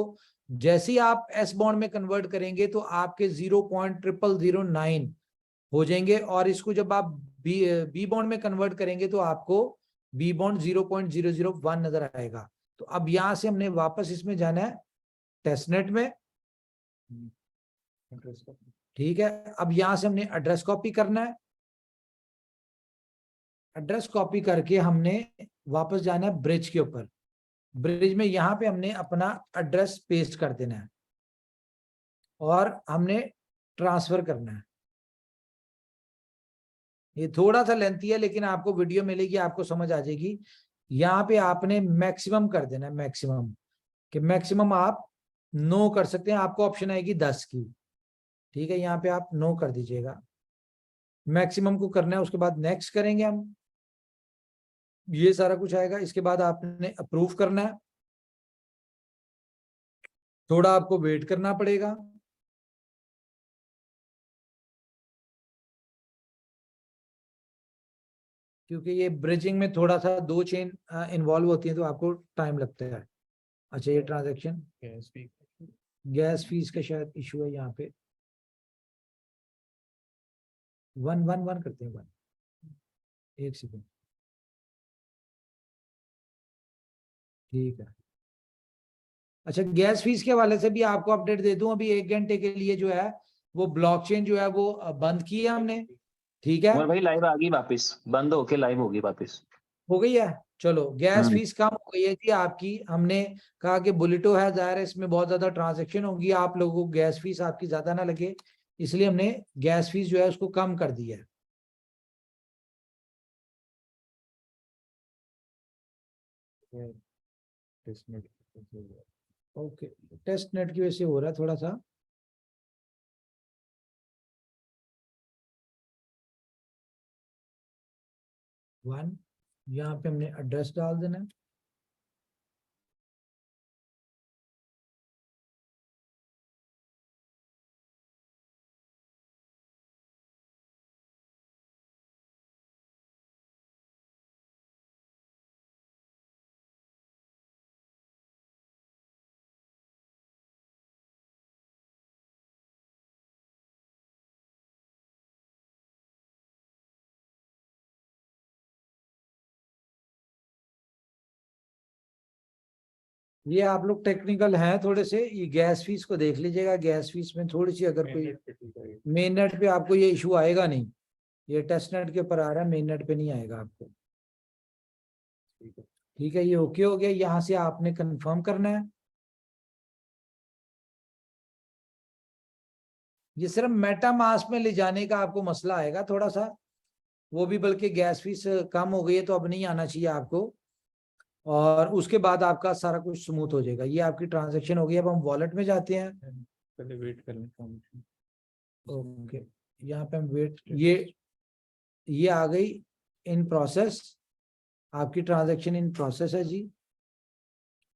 जैसे ही आप S बॉन्ड में कन्वर्ट करेंगे तो आपके 0.0009 हो जाएंगे, और इसको जब आप बी बॉन्ड में कन्वर्ट करेंगे तो आपको बी बॉन्ड 0.001 नजर आएगा। तो अब यहां से हमने वापस इसमें जाना है टेस्टनेट में, ठीक है। अब यहां से हमने एड्रेस कॉपी करना है, एड्रेस कॉपी करके हमने वापस जाना है ब्रिज के ऊपर, ब्रिज में यहाँ पे हमने अपना एड्रेस पेस्ट कर देना है और हमने ट्रांसफर करना है। ये थोड़ा सा लेंथी है लेकिन आपको वीडियो मिलेगी, आपको समझ आ जाएगी। यहाँ पे आपने मैक्सिमम कर देना है, मैक्सिमम कि मैक्सिमम आप 9 कर सकते हैं, आपको ऑप्शन आएगी 10 की, ठीक है। यहाँ पे आप 9 कर दीजिएगा, मैक्सिमम को करना है। उसके बाद नेक्स्ट करेंगे हम, ये सारा कुछ आएगा। इसके बाद आपने अप्रूव करना है, थोड़ा आपको वेट करना पड़ेगा, क्योंकि ये ब्रिजिंग में थोड़ा सा 2 चेन इन्वॉल्व होती है तो आपको टाइम लगता है। अच्छा, ये ट्रांजैक्शन गैस फीस का शायद इशू है यहाँ पे, 111 करते हैं, 1 एक सेकंड, ठीक है। अच्छा, गैस फीस के हवाले से भी आपको अपडेट दे दूं, अभी 1 घंटे के लिए जो है वो ब्लॉकचेन जो है वो बंद की है हमने, ठीक है। और भाई लाइव आ गई वापस, बंद होके लाइव होगी वापस, हो गई है, चलो। गैस फीस कम हो गई है जी आपकी, हमने कहा कि बुलेटो है, जाहिर है इसमें बहुत ज्यादा ट्रांजैक्शन होगी, आप लोगों को गैस फीस आपकी ज्यादा ना लगे, इसलिए हमने गैस फीस जो है उसको कम कर दी है। ओके, टेस्ट नेट की वजह से हो रहा है थोड़ा सा। वन, यहाँ पे हमने एड्रेस डाल देना है, ये आप लोग टेक्निकल हैं थोड़े से, ये गैस फीस को देख लीजिएगा। गैस फीस में थोड़ी सी अगर कोई मेन नेट पे आपको ये इशू आएगा नहीं, ये टेस्ट नेट के ऊपर आ रहा है, मेन नेट पे नहीं आएगा आपको। ठीक है, ये ओके हो गया। यहाँ से आपने कंफर्म करना है। ये सिर्फ मेटा मास में ले जाने का आपको मसला आएगा थोड़ा सा, वो भी बल्कि गैस फीस कम हो गई है तो अब नहीं आना चाहिए आपको, और उसके बाद आपका सारा कुछ स्मूथ हो जाएगा। ये आपकी ट्रांजैक्शन हो गई। अब हम वॉलेट में जाते हैं। पहले वेट कर लें। ओके, यहाँ पे हम वेट, ये आ गई इन प्रोसेस, आपकी ट्रांजैक्शन इन प्रोसेस है जी।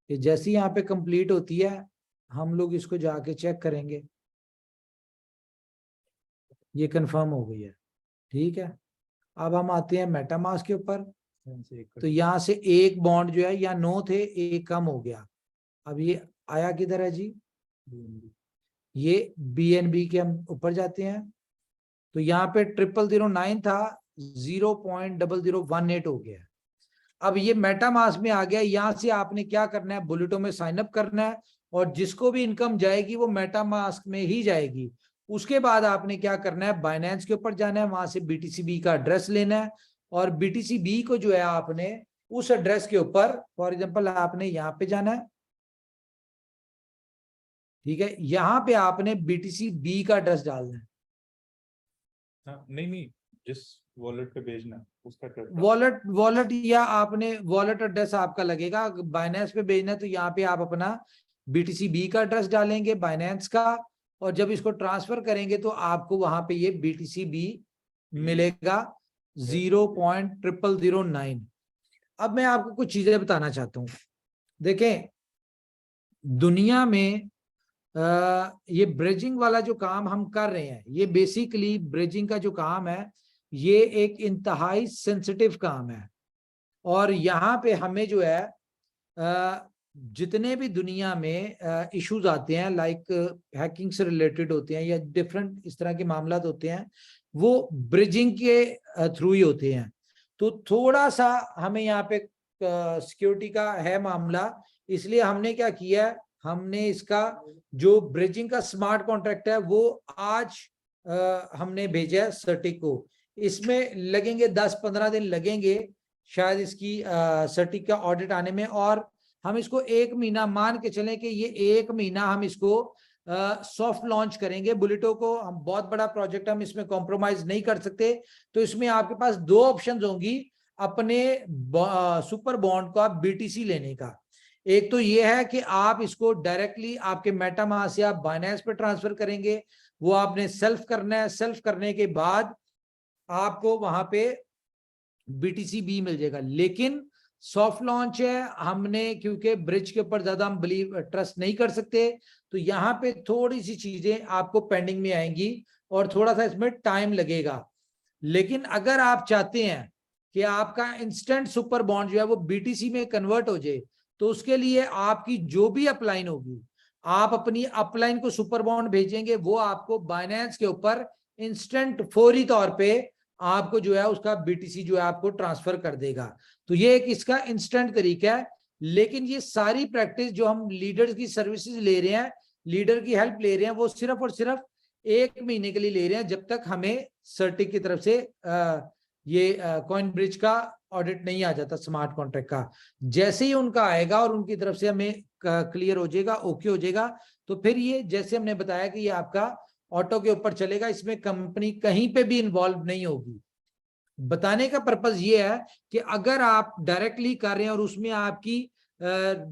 ये जैसी यहाँ पे कंप्लीट होती है हम लोग इसको जाके चेक करेंगे। ये कंफर्म हो गई है, ठीक है। अब हम आते हैं मेटामास्क के ऊपर। तो यहाँ से एक बॉन्ड जो है, यहाँ 9 थे, एक कम हो गया। अब ये आया किधर है जी, ये BNB के हम ऊपर जाते हैं। तो यहाँ पे 0009 था, 0.0018 हो गया। अब ये मेटामास्क में आ गया। यहाँ से आपने क्या करना है, बुलेटो में साइन अप करना है, और जिसको भी इनकम जाएगी वो मेटामास्क में ही जाएगी। उसके बाद आपने क्या करना है, बाइनेंस के ऊपर जाना है, वहां से BTCB का एड्रेस लेना है, और BTCB को जो है आपने उस एड्रेस के ऊपर, फॉर एग्जांपल आपने यहाँ पे जाना है, ठीक है, यहाँ पे आपने BTCB का एड्रेस डालना है। हाँ, नहीं, जिस वॉलेट पे भेजना है उसका वॉलेट या आपने वॉलेट एड्रेस आपका लगेगा। बाइनेंस पे भेजना है तो यहाँ पे आप अपना BTCB का एड्रेस डालेंगे, बाइनेंस का, और जब इसको ट्रांसफर करेंगे तो आपको वहां पे ये BTCB मिलेगा 0.0009। अब मैं आपको कुछ चीजें बताना चाहता हूँ। देखें, दुनिया में ये ब्रिजिंग वाला जो काम हम कर रहे हैं, ये बेसिकली ब्रिजिंग का जो काम है, ये एक इंतहाई सेंसिटिव काम है। और यहाँ पे हमें जो है जितने भी दुनिया में इश्यूज आते हैं, लाइक हैकिंग से रिलेटेड होते हैं या डिफरेंट इस तरह के मामला होते हैं, वो ब्रिजिंग के थ्रू ही होते हैं। तो थोड़ा सा हमें यहाँ पे सिक्योरिटी का है मामला, इसलिए हमने क्या किया है, हमने इसका जो ब्रिजिंग का स्मार्ट कॉन्ट्रैक्ट है वो आज हमने भेजा है सर्टिक को। इसमें लगेंगे 10-15 दिन लगेंगे शायद इसकी सर्टिक का ऑडिट आने में, और हम इसको 1 महीना मान के चलें कि ये 1 महीना हम इसको सॉफ्ट लॉन्च करेंगे। बुलेटो को हम बहुत बड़ा प्रोजेक्ट, हम इसमें कॉम्प्रोमाइज नहीं कर सकते। तो इसमें आपके पास 2 ऑप्शंस होंगी अपने सुपर बॉन्ड को आप BTC लेने का। एक तो ये है कि आप इसको डायरेक्टली आपके मेटामास्क या बाइनेंस पे ट्रांसफर करेंगे, वो आपने सेल्फ करना है। सेल्फ करने के बाद आपको वहां पे BTCB मिल जाएगा। लेकिन सॉफ्ट लॉन्च है, हमने क्योंकि ब्रिज के ऊपर ज्यादा हम ट्रस्ट नहीं कर सकते, तो यहाँ पे थोड़ी सी चीजें आपको पेंडिंग में आएंगी और थोड़ा सा इसमें टाइम लगेगा। लेकिन अगर आप चाहते हैं कि आपका इंस्टेंट सुपर बॉन्ड जो है वो BTC में कन्वर्ट हो जाए, तो उसके लिए आपकी जो भी अपलाइन होगी, आप अपनी अपलाइन को सुपर बॉन्ड भेजेंगे, वो आपको बाइनेंस के ऊपर इंस्टेंट फौरी तौर पे आपको जो है उसका BTC जो है आपको ट्रांसफर कर देगा। तो ये एक इसका इंस्टेंट तरीका है। लेकिन ये सारी प्रैक्टिस जो हम लीडर्स की सर्विसेज ले रहे हैं, लीडर की हेल्प ले रहे हैं, वो सिर्फ और सिर्फ 1 महीने के लिए ले रहे हैं, जब तक हमें सर्टिक की तरफ से ये कॉइन ब्रिज का ऑडिट नहीं आ जाता स्मार्ट कॉन्ट्रैक्ट का। जैसे ही उनका आएगा और उनकी तरफ से हमें क्लियर हो जाएगा, ओके हो जाएगा, तो फिर ये जैसे हमने बताया कि ये आपका ऑटो के ऊपर चलेगा, इसमें कंपनी कहीं पे भी इन्वॉल्व नहीं होगी। बताने का पर्पस ये है कि अगर आप डायरेक्टली कर रहे हैं और उसमें आपकी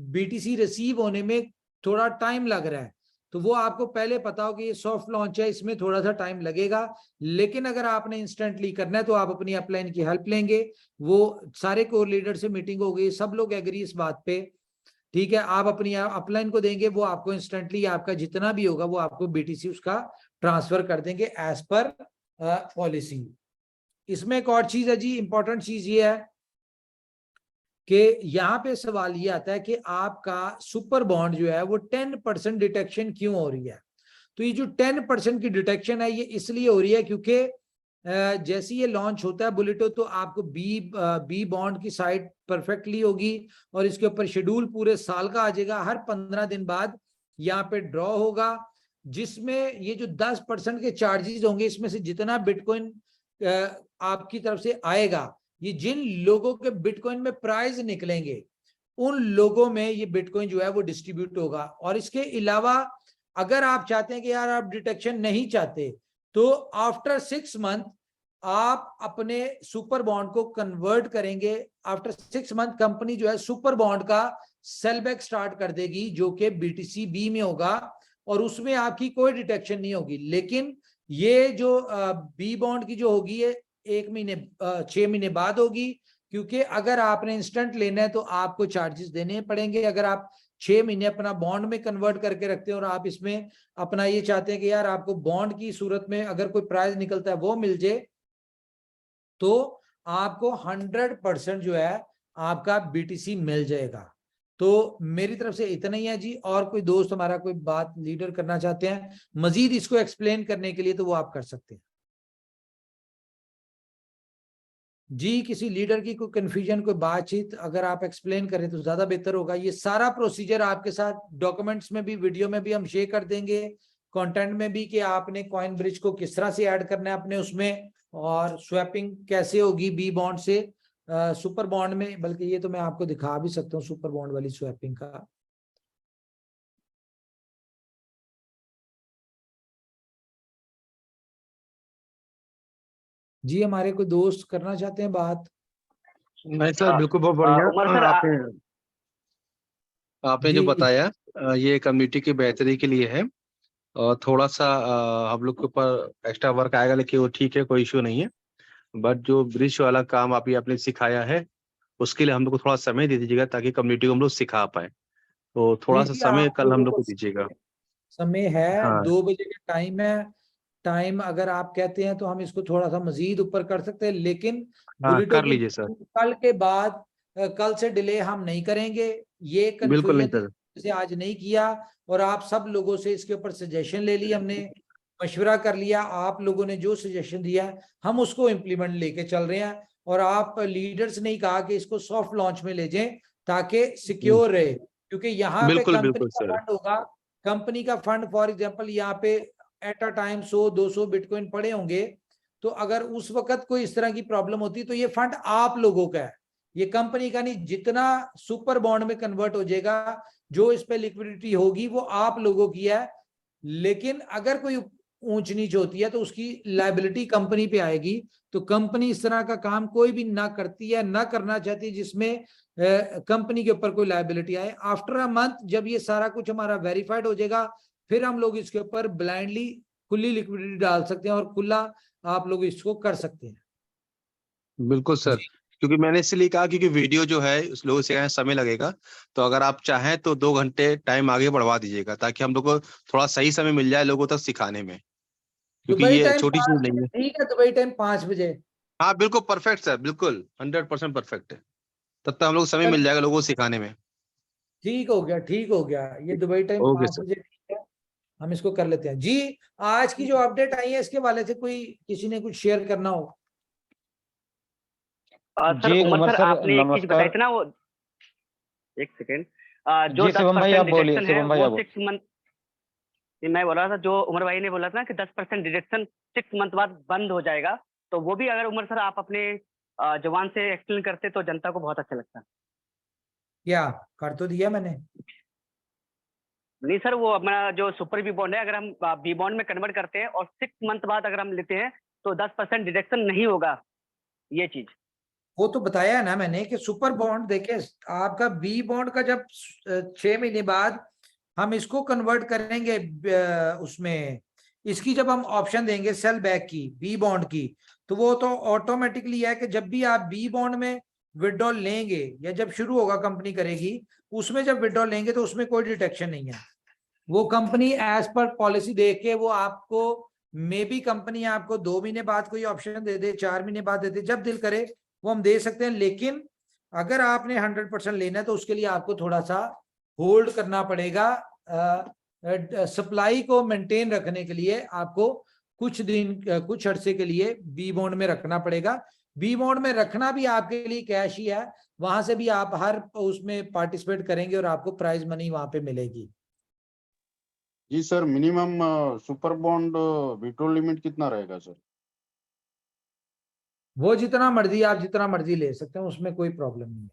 BTC रिसीव होने में थोड़ा टाइम लग रहा है, तो वो आपको पहले पता हो कि ये सॉफ्ट लॉन्च है, इसमें थोड़ा सा टाइम लगेगा। लेकिन अगर आपने इंस्टेंटली करना है तो आप अपनी अपलाइन की हेल्प लेंगे। वो सारे कोर लीडर से मीटिंग हो गई, सब लोग एग्री इस बात पे, ठीक है। आप अपनी अपलाइन को देंगे, वो आपको इंस्टेंटली आपका जितना भी होगा वो आपको BTC उसका ट्रांसफर कर देंगे एज पर पॉलिसी। इसमें एक और चीज है जी, इंपॉर्टेंट चीज ये है कि यहाँ पे सवाल ये आता है कि आपका सुपर बॉन्ड जो है वो 10% डिटेक्शन क्यों हो रही है। तो ये जो 10% की डिटेक्शन है ये इसलिए हो रही है क्योंकि जैसे ये लॉन्च होता है बुलेटो, तो आपको बी बॉन्ड की साइट परफेक्टली होगी और इसके ऊपर शेड्यूल पूरे साल का आ जाएगा। हर 15 दिन बाद यहाँ पे ड्रॉ होगा, जिसमें ये जो 10% के चार्जेस होंगे, इसमें से जितना बिटकॉइन आपकी तरफ से आएगा, ये जिन लोगों के बिटकॉइन में प्राइस निकलेंगे उन लोगों में ये बिटकॉइन जो है वो डिस्ट्रीब्यूट होगा। और इसके अलावा अगर आप चाहते हैं कि यार आप डिटेक्शन नहीं चाहते, तो आफ्टर 6 मंथ आप अपने सुपर बॉन्ड को कन्वर्ट करेंगे। आफ्टर 6 मंथ कंपनी जो है सुपर बॉन्ड का सेल बैक स्टार्ट कर देगी, जो कि BTC बी में होगा, और उसमें आपकी कोई डिटेक्शन नहीं होगी। लेकिन ये जो बी बॉन्ड की जो होगी ये 6 महीने बाद होगी, क्योंकि अगर आपने इंस्टेंट लेना है तो आपको चार्जेस देने पड़ेंगे। अगर आप 6 महीने अपना बॉन्ड में कन्वर्ट करके रखते हैं और आप इसमें अपना ये चाहते हैं कि यार आपको बॉन्ड की सूरत में अगर कोई प्राइस निकलता है वो मिल जाए, तो आपको 100% जो है आपका BTC मिल जाएगा। तो मेरी तरफ से इतना ही है जी। और कोई दोस्त हमारा कोई बात लीडर करना चाहते हैं मजीद इसको एक्सप्लेन करने के लिए, तो वो आप कर सकते हैं जी। किसी लीडर की कोई कंफ्यूजन, कोई बातचीत अगर आप एक्सप्लेन करें तो ज्यादा बेहतर होगा। ये सारा प्रोसीजर आपके साथ डॉक्यूमेंट्स में भी, वीडियो में भी हम शेयर कर देंगे, कंटेंट में भी, कि आपने कॉइन ब्रिज को किस तरह से ऐड करना है अपने उसमें, और स्वैपिंग कैसे होगी बी बॉन्ड से सुपर बॉन्ड में। बल्कि ये तो मैं आपको दिखा भी सकता हूँ सुपर बॉन्ड वाली स्वैपिंग का। जी हमारे कोई दोस्त करना चाहते हैं बात? नहीं सर, बिल्कुल बहुत बढ़िया। उमर सर, आपने जी जो बताया ये कम्युनिटी की बेहतरी के लिए है, और थोड़ा सा हम लोग के ऊपर एक्स्ट्रा वर्क आएगा, लेकिन वो ठीक है, कोई इश्यू नहीं है। बट जो ब्रिज वाला काम अभी आपने सिखाया है उसके लिए हम लोग को थोड़ा समय दे दीजिएगा, ताकि कम्युनिटी को हम लोग सिखा पाए। तो थोड़ा सा देखिए समय आप कल हम लोगों लोग को को दीजिएगा। समय है, हाँ 2 बजे का टाइम है। टाइम अगर आप कहते हैं तो हम इसको थोड़ा सा मजीद ऊपर कर सकते हैं, लेकिन हाँ, बुलेटो कर की लीजिए सर। कल के बाद कल से डिले हम नहीं करेंगे। ये बिल्कुल नहीं कंफ्यूजन सर। से आज नहीं किया, और आप सब लोगों से इसके ऊपर सजेशन ले ली हमने, मशवरा कर लिया। आप लोगों ने जो सजेशन दिया हम उसको इम्प्लीमेंट लेके चल रहे हैं। और आप लीडर्स ने कहा कि इसको सॉफ्ट लॉन्च में ले जाएं ताकि सिक्योर रहे, क्योंकि यहाँ पे बिल्कुल कंपनी बिल्कुल का सर। फंड होगा। कंपनी का फंड फॉर एग्जांपल यहाँ पे एट अ टाइम 100-200 बिटकॉइन पड़े होंगे, तो अगर उस वक्त कोई इस तरह की प्रॉब्लम होती तो ये फंड आप लोगों का है, ये कंपनी का नहीं। जितना सुपर बॉन्ड में कन्वर्ट हो जाएगा, जो इस पे लिक्विडिटी होगी वो आप लोगों की है। लेकिन अगर कोई ऊंच नीच होती है तो उसकी लायबिलिटी कंपनी पे आएगी। तो कंपनी इस तरह का काम कोई भी ना करती है, ना करना चाहती, जिसमें कंपनी के ऊपर कोई लायबिलिटी आए। आफ्टर अ मंथ जब ये सारा कुछ हमारा वेरीफाइड हो जाएगा, फिर हम लोग इसके ऊपर ब्लाइंडली खुली लिक्विडिटी डाल सकते हैं और खुला आप लोग इसको कर सकते हैं। बिल्कुल सर, जी क्योंकि मैंने इसलिए कहा क्योंकि वीडियो जो है उस लोगों से समय लगेगा, तो अगर आप चाहें तो 2 घंटे टाइम आगे बढ़वा दीजिएगा, ताकि हम लोग को थोड़ा सही समय मिल जाए लोगों तक सिखाने में, क्योंकि दुबई ये टाइम छोटी 5 चीज नहीं बजे, है। ठीक है दुबई टाइम 5 बजे। हाँ बिल्कुल परफेक्ट सर, बिल्कुल 100% परफेक्ट है। तब तक हम लोग समय मिल जाएगा लोगों को सिखाने में। ठीक हो गया, ठीक हो गया। ये दुबई टाइम ओके 5 सर। बजे ठीक है, हम इसको कर लेते हैं जी। आज की जो अपडेट आई है इसके वाले से कोई किसी ने कुछ शेयर करना हो? सर जी उमर उमर सर, सर आपने एक चीज बताई नमस्कार। थी ना, वो एक सेकेंड, जो जी शिवम भाई 10% आप बोलिए, डिडक्शन है शिवम भाई वो आप बोलिए। 6 मंथ, मैं बोल रहा था, जो उमर भाई ने बोला था ना कि 10% डिडक्शन 6 मंथ बाद बंद हो जाएगा, तो वो भी अगर उमर सर आप अपने जवान से एक्सप्लेन करते तो जनता को बहुत अच्छा लगता। क्या कर तो दिया मैंने। नहीं सर, वो अपना जो सुपर बी बॉन्ड है, अगर हम बी बॉन्ड में कन्वर्ट करते हैं और 6 मंथ बाद अगर हम लेते हैं तो 10% डिडक्शन नहीं होगा, ये चीज। वो तो बताया है ना मैंने कि सुपर बॉन्ड देखे आपका बी बॉन्ड का जब 6 महीने बाद हम इसको कन्वर्ट करेंगे उसमें, इसकी जब हम ऑप्शन देंगे सेल बैक की बी बॉन्ड की, तो वो तो ऑटोमेटिकली है कि जब भी आप बी बॉन्ड में विड्रॉल लेंगे या जब शुरू होगा कंपनी करेगी, उसमें जब विड्रॉल लेंगे तो उसमें कोई डिटेक्शन नहीं है। वो कंपनी एज पर पॉलिसी देख के वो आपको, मे बी कंपनी आपको 2 महीने बाद कोई ऑप्शन दे दे, 4 महीने बाद दे दे, जब दिल करे वो हम दे सकते हैं। लेकिन अगर आपने 100% लेना है तो उसके लिए आपको थोड़ा सा होल्ड करना पड़ेगा। सप्लाई को मेंटेन रखने के लिए आपको कुछ दिन कुछ अरसे के लिए बी बॉन्ड में रखना पड़ेगा। बी बॉन्ड में रखना भी आपके लिए कैश ही है, वहां से भी आप हर उसमें पार्टिसिपेट करेंगे और आपको प्राइज मनी वहां पे मिलेगी। जी sir, minimum super bond withdrawal limit कितना रहेगा सर? वो जितना मर्जी, आप जितना मर्जी ले सकते हैं, उसमें कोई प्रॉब्लम नहीं है।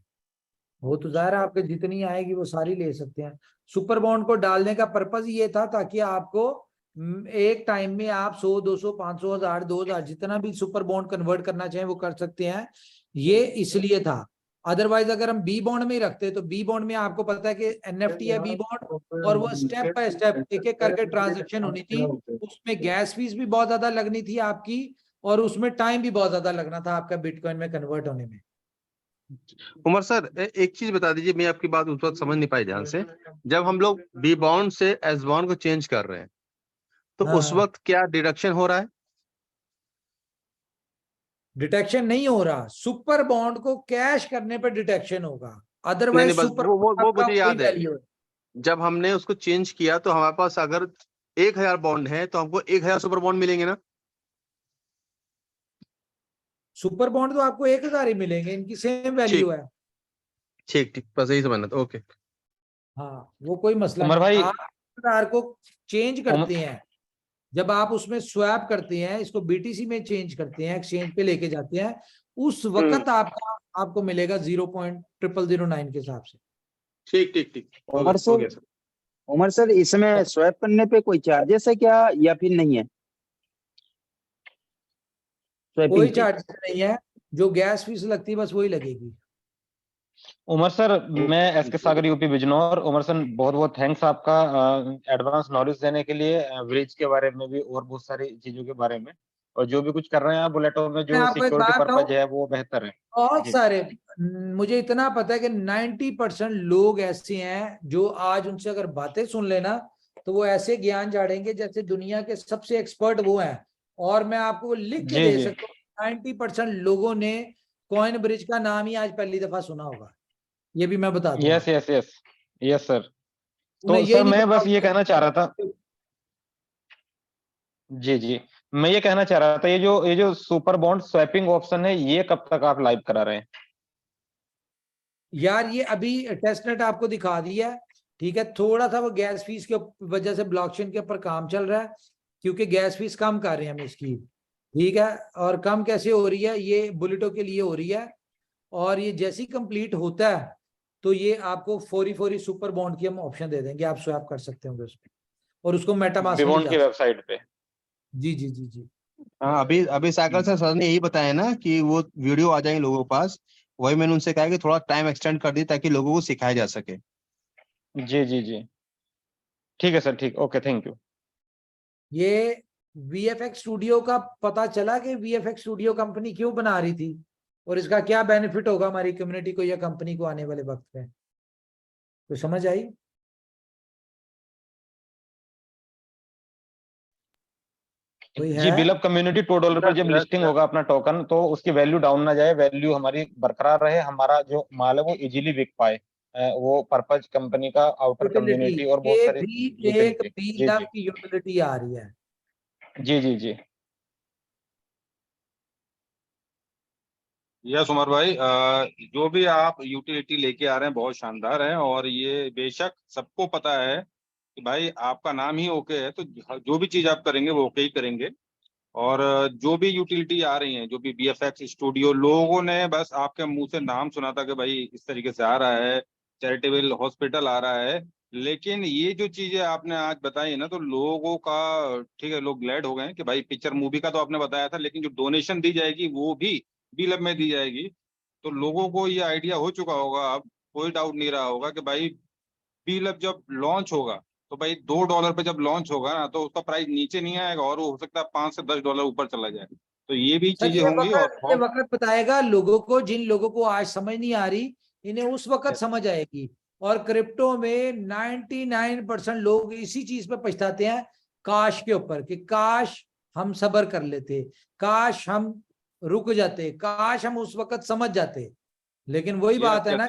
वो तो जाहिर है आपके जितनी आएगी वो सारी ले सकते हैं। सुपर बॉन्ड को डालने का पर्पज ये था ताकि आपको एक टाइम में आप 100, 200, 500, 1000, 2000 जितना भी सुपर बॉन्ड कन्वर्ट करना चाहें वो कर सकते हैं। ये इसलिए था। अदरवाइज अगर हम बी बॉन्ड में ही रखते तो बी बॉन्ड में आपको पता है कि एनएफटी है बी बॉन्ड, और वो स्टेप बाय स्टेप एक एक करके ट्रांजेक्शन होनी थी। उसमें गैस फीस भी बहुत ज्यादा लगनी थी आपकी, और उसमें टाइम भी बहुत ज्यादा लगना था आपका बिटकॉइन में कन्वर्ट होने में। उमर सर, एक चीज बता दीजिए, मैं आपकी बात उस वक्त समझ नहीं पाई ध्यान से। जब हम लोग बी बॉन्ड से एस बॉन्ड को चेंज कर रहे हैं तो उस वक्त क्या डिडक्शन हो रहा है? डिटेक्शन नहीं हो रहा, सुपर बॉन्ड को कैश करने पर डिटेक्शन होगा, नहीं अदरवाइज बस सुपर वो मुझे याद है। जब हमने उसको चेंज किया तो हमारे पास अगर 1000 बॉन्ड है तो हमको 1000 सुपर बॉन्ड मिलेंगे ना? सुपर बॉन्ड तो आपको 1000 ही मिलेंगे, इनकी सेम वैल्यू है। ठीक ठीक, बस यही समझना था। ओके। हाँ, वो कोई मसला उमर नहीं। भाई, आप 1000 को चेंज करते हैं, जब आप उसमें स्वैप करते हैं, इसको बीटीसी में चेंज करते हैं, एक्सचेंज पे लेके जाते हैं, उस वक्त आपको मिलेगा 0.0009 के हिसाब से। ठीक ठीक ठीक, हो उमर गया सर। उमर सर, इसमें स्वैप करने पे कोई चार्जेस है क्या या फिर नहीं है? कोई चार्जेस नहीं है, जो गैस फीस लगती है बस वही लगेगी। उमर सर, मैं एसके सागर यूपी बिजनौर। उमर सर, बहुत बहुत थैंक्स आपका एडवांस नॉलेज देने के लिए, ब्रिज के बारे में भी और बहुत सारी चीजों के बारे में, और जो भी कुछ कर रहे हैं आप बुलेटो में, मैं जो आपको एक सिक्योरिटी बात पर्पज कहूं, है वो बेहतर है। बहुत जी। सारे, मुझे इतना पता है कि 90% लोग ऐसे हैं जो आज उनसे अगर बातें सुन लेना तो वो ऐसे ज्ञान झाड़ेंगे जैसे दुनिया के सबसे एक्सपर्ट वो हैं। और मैं आपको वो लिख के दे सकता हूँ, 90% लोगों ने कॉइन ब्रिज का नाम ही आज पहली दफा सुना होगा, ये भी मैं बता दूंगा। Yes yes yes yes sir. उन्हें तो यही सर नहीं मैं पता बस ये कहना चाह रहा था, जी जी, मैं ये कहना चाह रहा था, ये जो सुपर बॉन्ड स्वैपिंग ऑप्शन है, ये कब तक आप लाइव करा रहे हैं? यार, ये अभी टेस्ट नेट आपको दिखा दिया है, ठीक है। थोड़ा सा वो गैस फीस के वजह से ब्लॉकचेन के ऊपर काम चल रहा है, क्योंकि गैस फीस कम कर रहे हैं हम इसकी, ठीक है। और कम कैसे हो रही है, ये बुलेटो के लिए हो रही है, और ये जैसे ही कंप्लीट होता है तो ये आपको फौरी सुपर बॉन्ड की हम ऑप्शन दे देंगे, आप स्वैप कर सकते होंगे उस पर, और उसको मेटामास्क में बिबॉन्ड की वेबसाइट पे। जी जी जी जी। हाँ, अभी साइकिल सर ने यही बताया ना कि वो वीडियो आ जाएंगे लोगों के पास। वही मैंने उनसे कहा कि थोड़ा टाइम एक्सटेंड कर दी ताकि लोगों को सिखाया जा सके। जी जी जी, ठीक है सर, ठीक, ओके, थैंक यू। ये VFX स्टूडियो का पता चला कि VFX स्टूडियो कंपनी क्यों बना रही थी और इसका क्या बेनिफिट होगा हमारी कम्युनिटी को या कंपनी को आने वाले वक्त में, तो समझ आई? कोई जी, है? बिलअप कम्युनिटी $2 पर जब लिस्टिंग होगा अपना टोकन, तो उसकी वैल्यू डाउन ना जाए, वैल्यू हमारी बरकरार रहे, हमारा जो माल है वो इजीली बिक पाए, वो पर्पज कंपनी का, आउटर कम्युनिटी और बहुत ये सारी भी लीगल एक जी बिल्डअप जी की यूटिलिटी आ रही है। जी जी जी। यस उमर भाई, जो भी आप यूटिलिटी लेके आ रहे हैं बहुत शानदार है, और ये बेशक सबको पता है कि भाई आपका नाम ही ओके है, तो जो भी चीज आप करेंगे वो ओके ही करेंगे। और जो भी यूटिलिटी आ रही हैं, जो भी VFX स्टूडियो, लोगों ने बस आपके मुंह से नाम सुना था कि भाई इस तरीके से आ रहा है, चैरिटेबल हॉस्पिटल आ रहा है, लेकिन ये जो चीजें आपने आज बताई ना, तो लोगों का ठीक है, लोग ग्लैड हो गए हैं कि भाई पिक्चर मूवी का तो आपने बताया था, लेकिन जो डोनेशन दी जाएगी वो भी B-Lab में दी जाएगी। तो लोगों को ये आइडिया हो चुका होगा, अब कोई डाउट नहीं रहा होगा कि भाई B-Lab जब लॉन्च होगा तो भाई $2 पे जब लॉन्च होगा ना, तो उसका प्राइस नीचे नहीं आएगा, और वो हो सकता है $5 से $10 ऊपर चला जाए। तो ये भी सर, चीजें होंगी। और ये वक्त बताएगा लोगों को, जिन लोगों को आज समझ नहीं आ रही इन्हें उस वक्त समझ आएगी। और क्रिप्टो में 99% लोग इसी चीज पे पछताते हैं, काश के ऊपर, कि काश हम सब्र कर लेते, काश हम रुक जाते, काश हम उस वक्त समझ जाते। लेकिन वही बात है ना,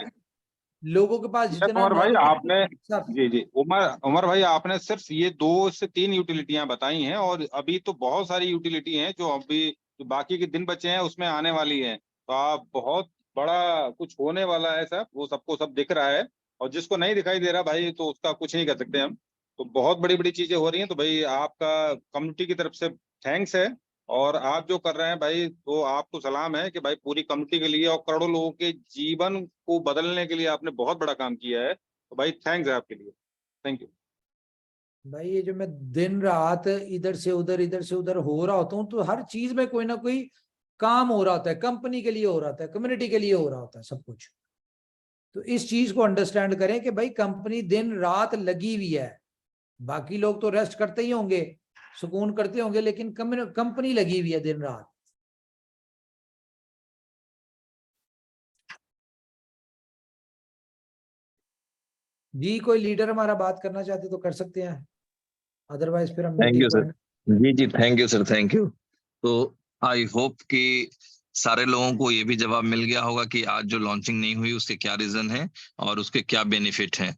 लोगों के पास जितना उमर भाई knowledge है, आपने सब जी उमर भाई आपने सिर्फ ये 2 से 3 यूटिलिटियां बताई हैं और अभी तो बहुत सारी यूटिलिटी हैं जो अभी जो बाकी के दिन बचे हैं उसमें आने वाली हैं। तो आप बहुत बड़ा कुछ होने वाला है सर, वो सबको सब दिख रहा है और जिसको नहीं दिखाई दे रहा भाई तो उसका कुछ नहीं कर सकते हम। तो बहुत बड़ी बड़ी चीजें हो रही हैं, तो भाई आपका कम्युनिटी की तरफ से थैंक्स है और आप जो कर रहे हैं भाई तो आपको सलाम है कि भाई पूरी कम्युनिटी के लिए और करोड़ों लोगों के जीवन को बदलने के लिए आपने बहुत बड़ा काम किया है। तो भाई थैंक्स है आपके लिए, थैंक यू। भाई ये जो मैं दिन रात इधर से उधर हो रहा होता हूँ, तो हर चीज में कोई ना कोई काम हो रहा होता है, कंपनी के लिए हो रहा होता है, कम्युनिटी के लिए हो रहा होता है सब कुछ। तो इस चीज को अंडरस्टैंड करें कि भाई कंपनी दिन रात लगी हुई है। बाकी लोग तो रेस्ट करते ही होंगे, सुकून करते होंगे, लेकिन कंपनी लगी हुई है दिन रात। जी कोई लीडर हमारा बात करना चाहते तो कर सकते हैं, अदरवाइज फिर हम थैंक मीटिंग यू को सर। जी thank you sir, thank you. तो आई होप कि सारे लोगों को ये भी जवाब मिल गया होगा कि आज जो लॉन्चिंग नहीं हुई उसके क्या रीजन है और उसके क्या बेनिफिट हैं।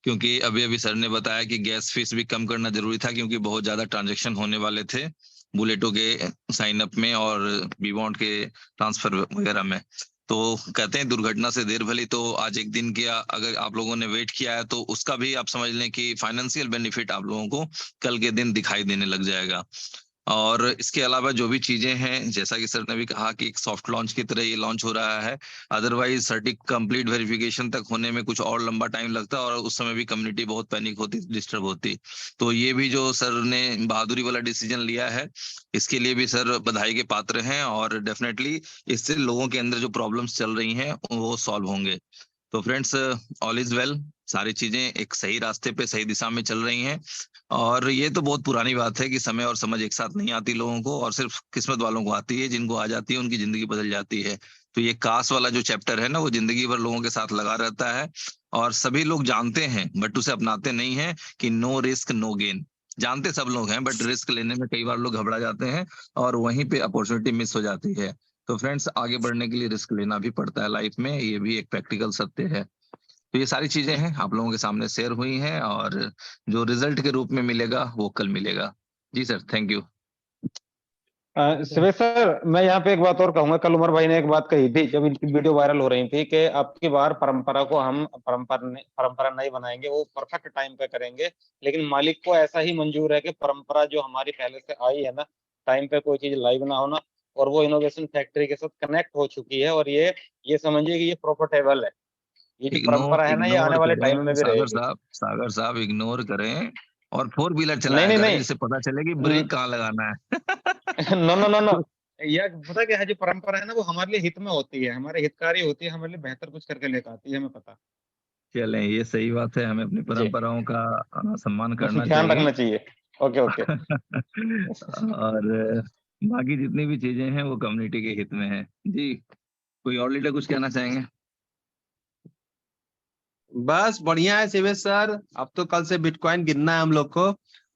क्योंकि अभी अभी सर ने बताया कि गैस फीस भी कम करना जरूरी था क्योंकि बहुत ज्यादा ट्रांजैक्शन होने वाले थे बुलेटो के साइन अप में और बीबॉन्ड के ट्रांसफर वगैरह में। तो कहते हैं दुर्घटना से देर भली, तो आज एक दिन किया अगर आप लोगों ने वेट किया है तो उसका भी आप समझ लें कि फाइनेंशियल बेनिफिट आप लोगों को कल के दिन दिखाई देने लग जाएगा। और इसके अलावा जो भी चीजें हैं जैसा कि सर ने भी कहा कि एक सॉफ्ट लॉन्च की तरह ये लॉन्च हो रहा है, अदरवाइज सर्टिक कंप्लीट वेरिफिकेशन तक होने में कुछ और लंबा टाइम लगता और उस समय भी कम्युनिटी बहुत पैनिक होती, डिस्टर्ब होती। तो ये भी जो सर ने बहादुरी वाला डिसीजन लिया है इसके लिए भी सर बधाई के पात्र हैं और डेफिनेटली इससे लोगों के अंदर जो प्रॉब्लम्स चल रही हैं वो सॉल्व होंगे। तो फ्रेंड्स ऑल इज वेल, सारी चीजें एक सही रास्ते पे सही दिशा में चल रही हैं। और ये तो बहुत पुरानी बात है कि समय और समझ एक साथ नहीं आती लोगों को और सिर्फ किस्मत वालों को आती है, जिनको आ जाती है उनकी जिंदगी बदल जाती है। तो ये कास वाला जो चैप्टर है ना वो जिंदगी भर लोगों के साथ लगा रहता है और सभी लोग जानते हैं बट उसे अपनाते नहीं है कि नो रिस्क नो गेन। जानते सब लोग हैं बट रिस्क लेने में कई बार लोग घबरा जाते हैं और वहीं पे अपॉर्चुनिटी मिस हो जाती है। तो फ्रेंड्स आगे बढ़ने के लिए रिस्क लेना भी पड़ता है लाइफ में, ये भी एक प्रैक्टिकल सत्य है। तो ये सारी चीजें हैं आप लोगों के सामने शेयर हुई हैं और जो रिजल्ट के रूप में मिलेगा वो कल मिलेगा। जी sir thank you. Shivesh sir मैं यहाँ पे एक बात और कहूंगा, कल उमर भाई ने एक बात कही थी जब इनकी वीडियो वायरल हो रही थी कि अब की बार परंपरा को हम परंपरा नहीं बनाएंगे, वो परफेक्ट टाइम पे करेंगे। लेकिन मालिक को ऐसा ही मंजूर है कि परंपरा जो हमारी पहले से आई है ना, टाइम पे कोई चीज लाइव ना होना, और वो इनोवेशन फैक्ट्री के साथ कनेक्ट हो चुकी है और ये समझिए कि ये प्रॉफिटेबल है। ये जो इग्नोर परंपरा है ना ये आने इग्नोर वाले टाइम करें में भी रहेगी। सागर साहब इग्नोर करें और 4 व्हीलर नहीं चलाया नहीं करें नहीं जिससे पता चले कि ब्रेक कहाँ लगाना है। नो नो नो नो, यह पता क्या है, जो परंपरा है ना वो हमारे लिए हित में होती है, हमारे हितकारी होती है, हमारे लिए बेहतर कुछ करके लेकर आती है, हमें पता। चलें ये सही बात है, हमें अपनी जी परंपराओं का सम्मान करना ध्यान चाहिए। रखना चाहिए। Okay okay. और बाकी जितनी भी चीजें हैं वो कम्युनिटी के हित में है। जी कोई और लीडर कुछ कहना चाहेंगे? बस बढ़िया है शिवेश सर, अब तो कल से बिटकॉइन गिनना है हम लोग को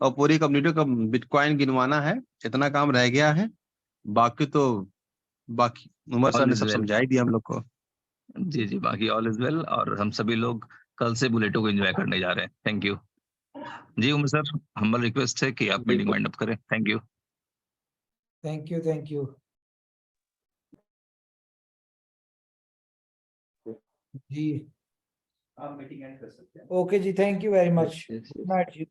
और पूरी कम्युनिटी को बिटकॉइन गिनवाना है, इतना काम रह गया है। बाकी तो बाकी उमर सर ऑल ने इज सब वेल। समझा ही दिया हम लोग को। जी बाकी ऑल इज वेल और हम सभी लोग कल से बुलेटो को एंजॉय करने जा रहे हैं। Thank you. जी उमर सर हम्बल रिक्वेस्ट है कि आप जी मीटिंग वाइंड अप करें। Thank you. Thank you thank you. जी आप मीटिंग एंड कर सकते हैं। ओके जी thank you very much. Good night ji.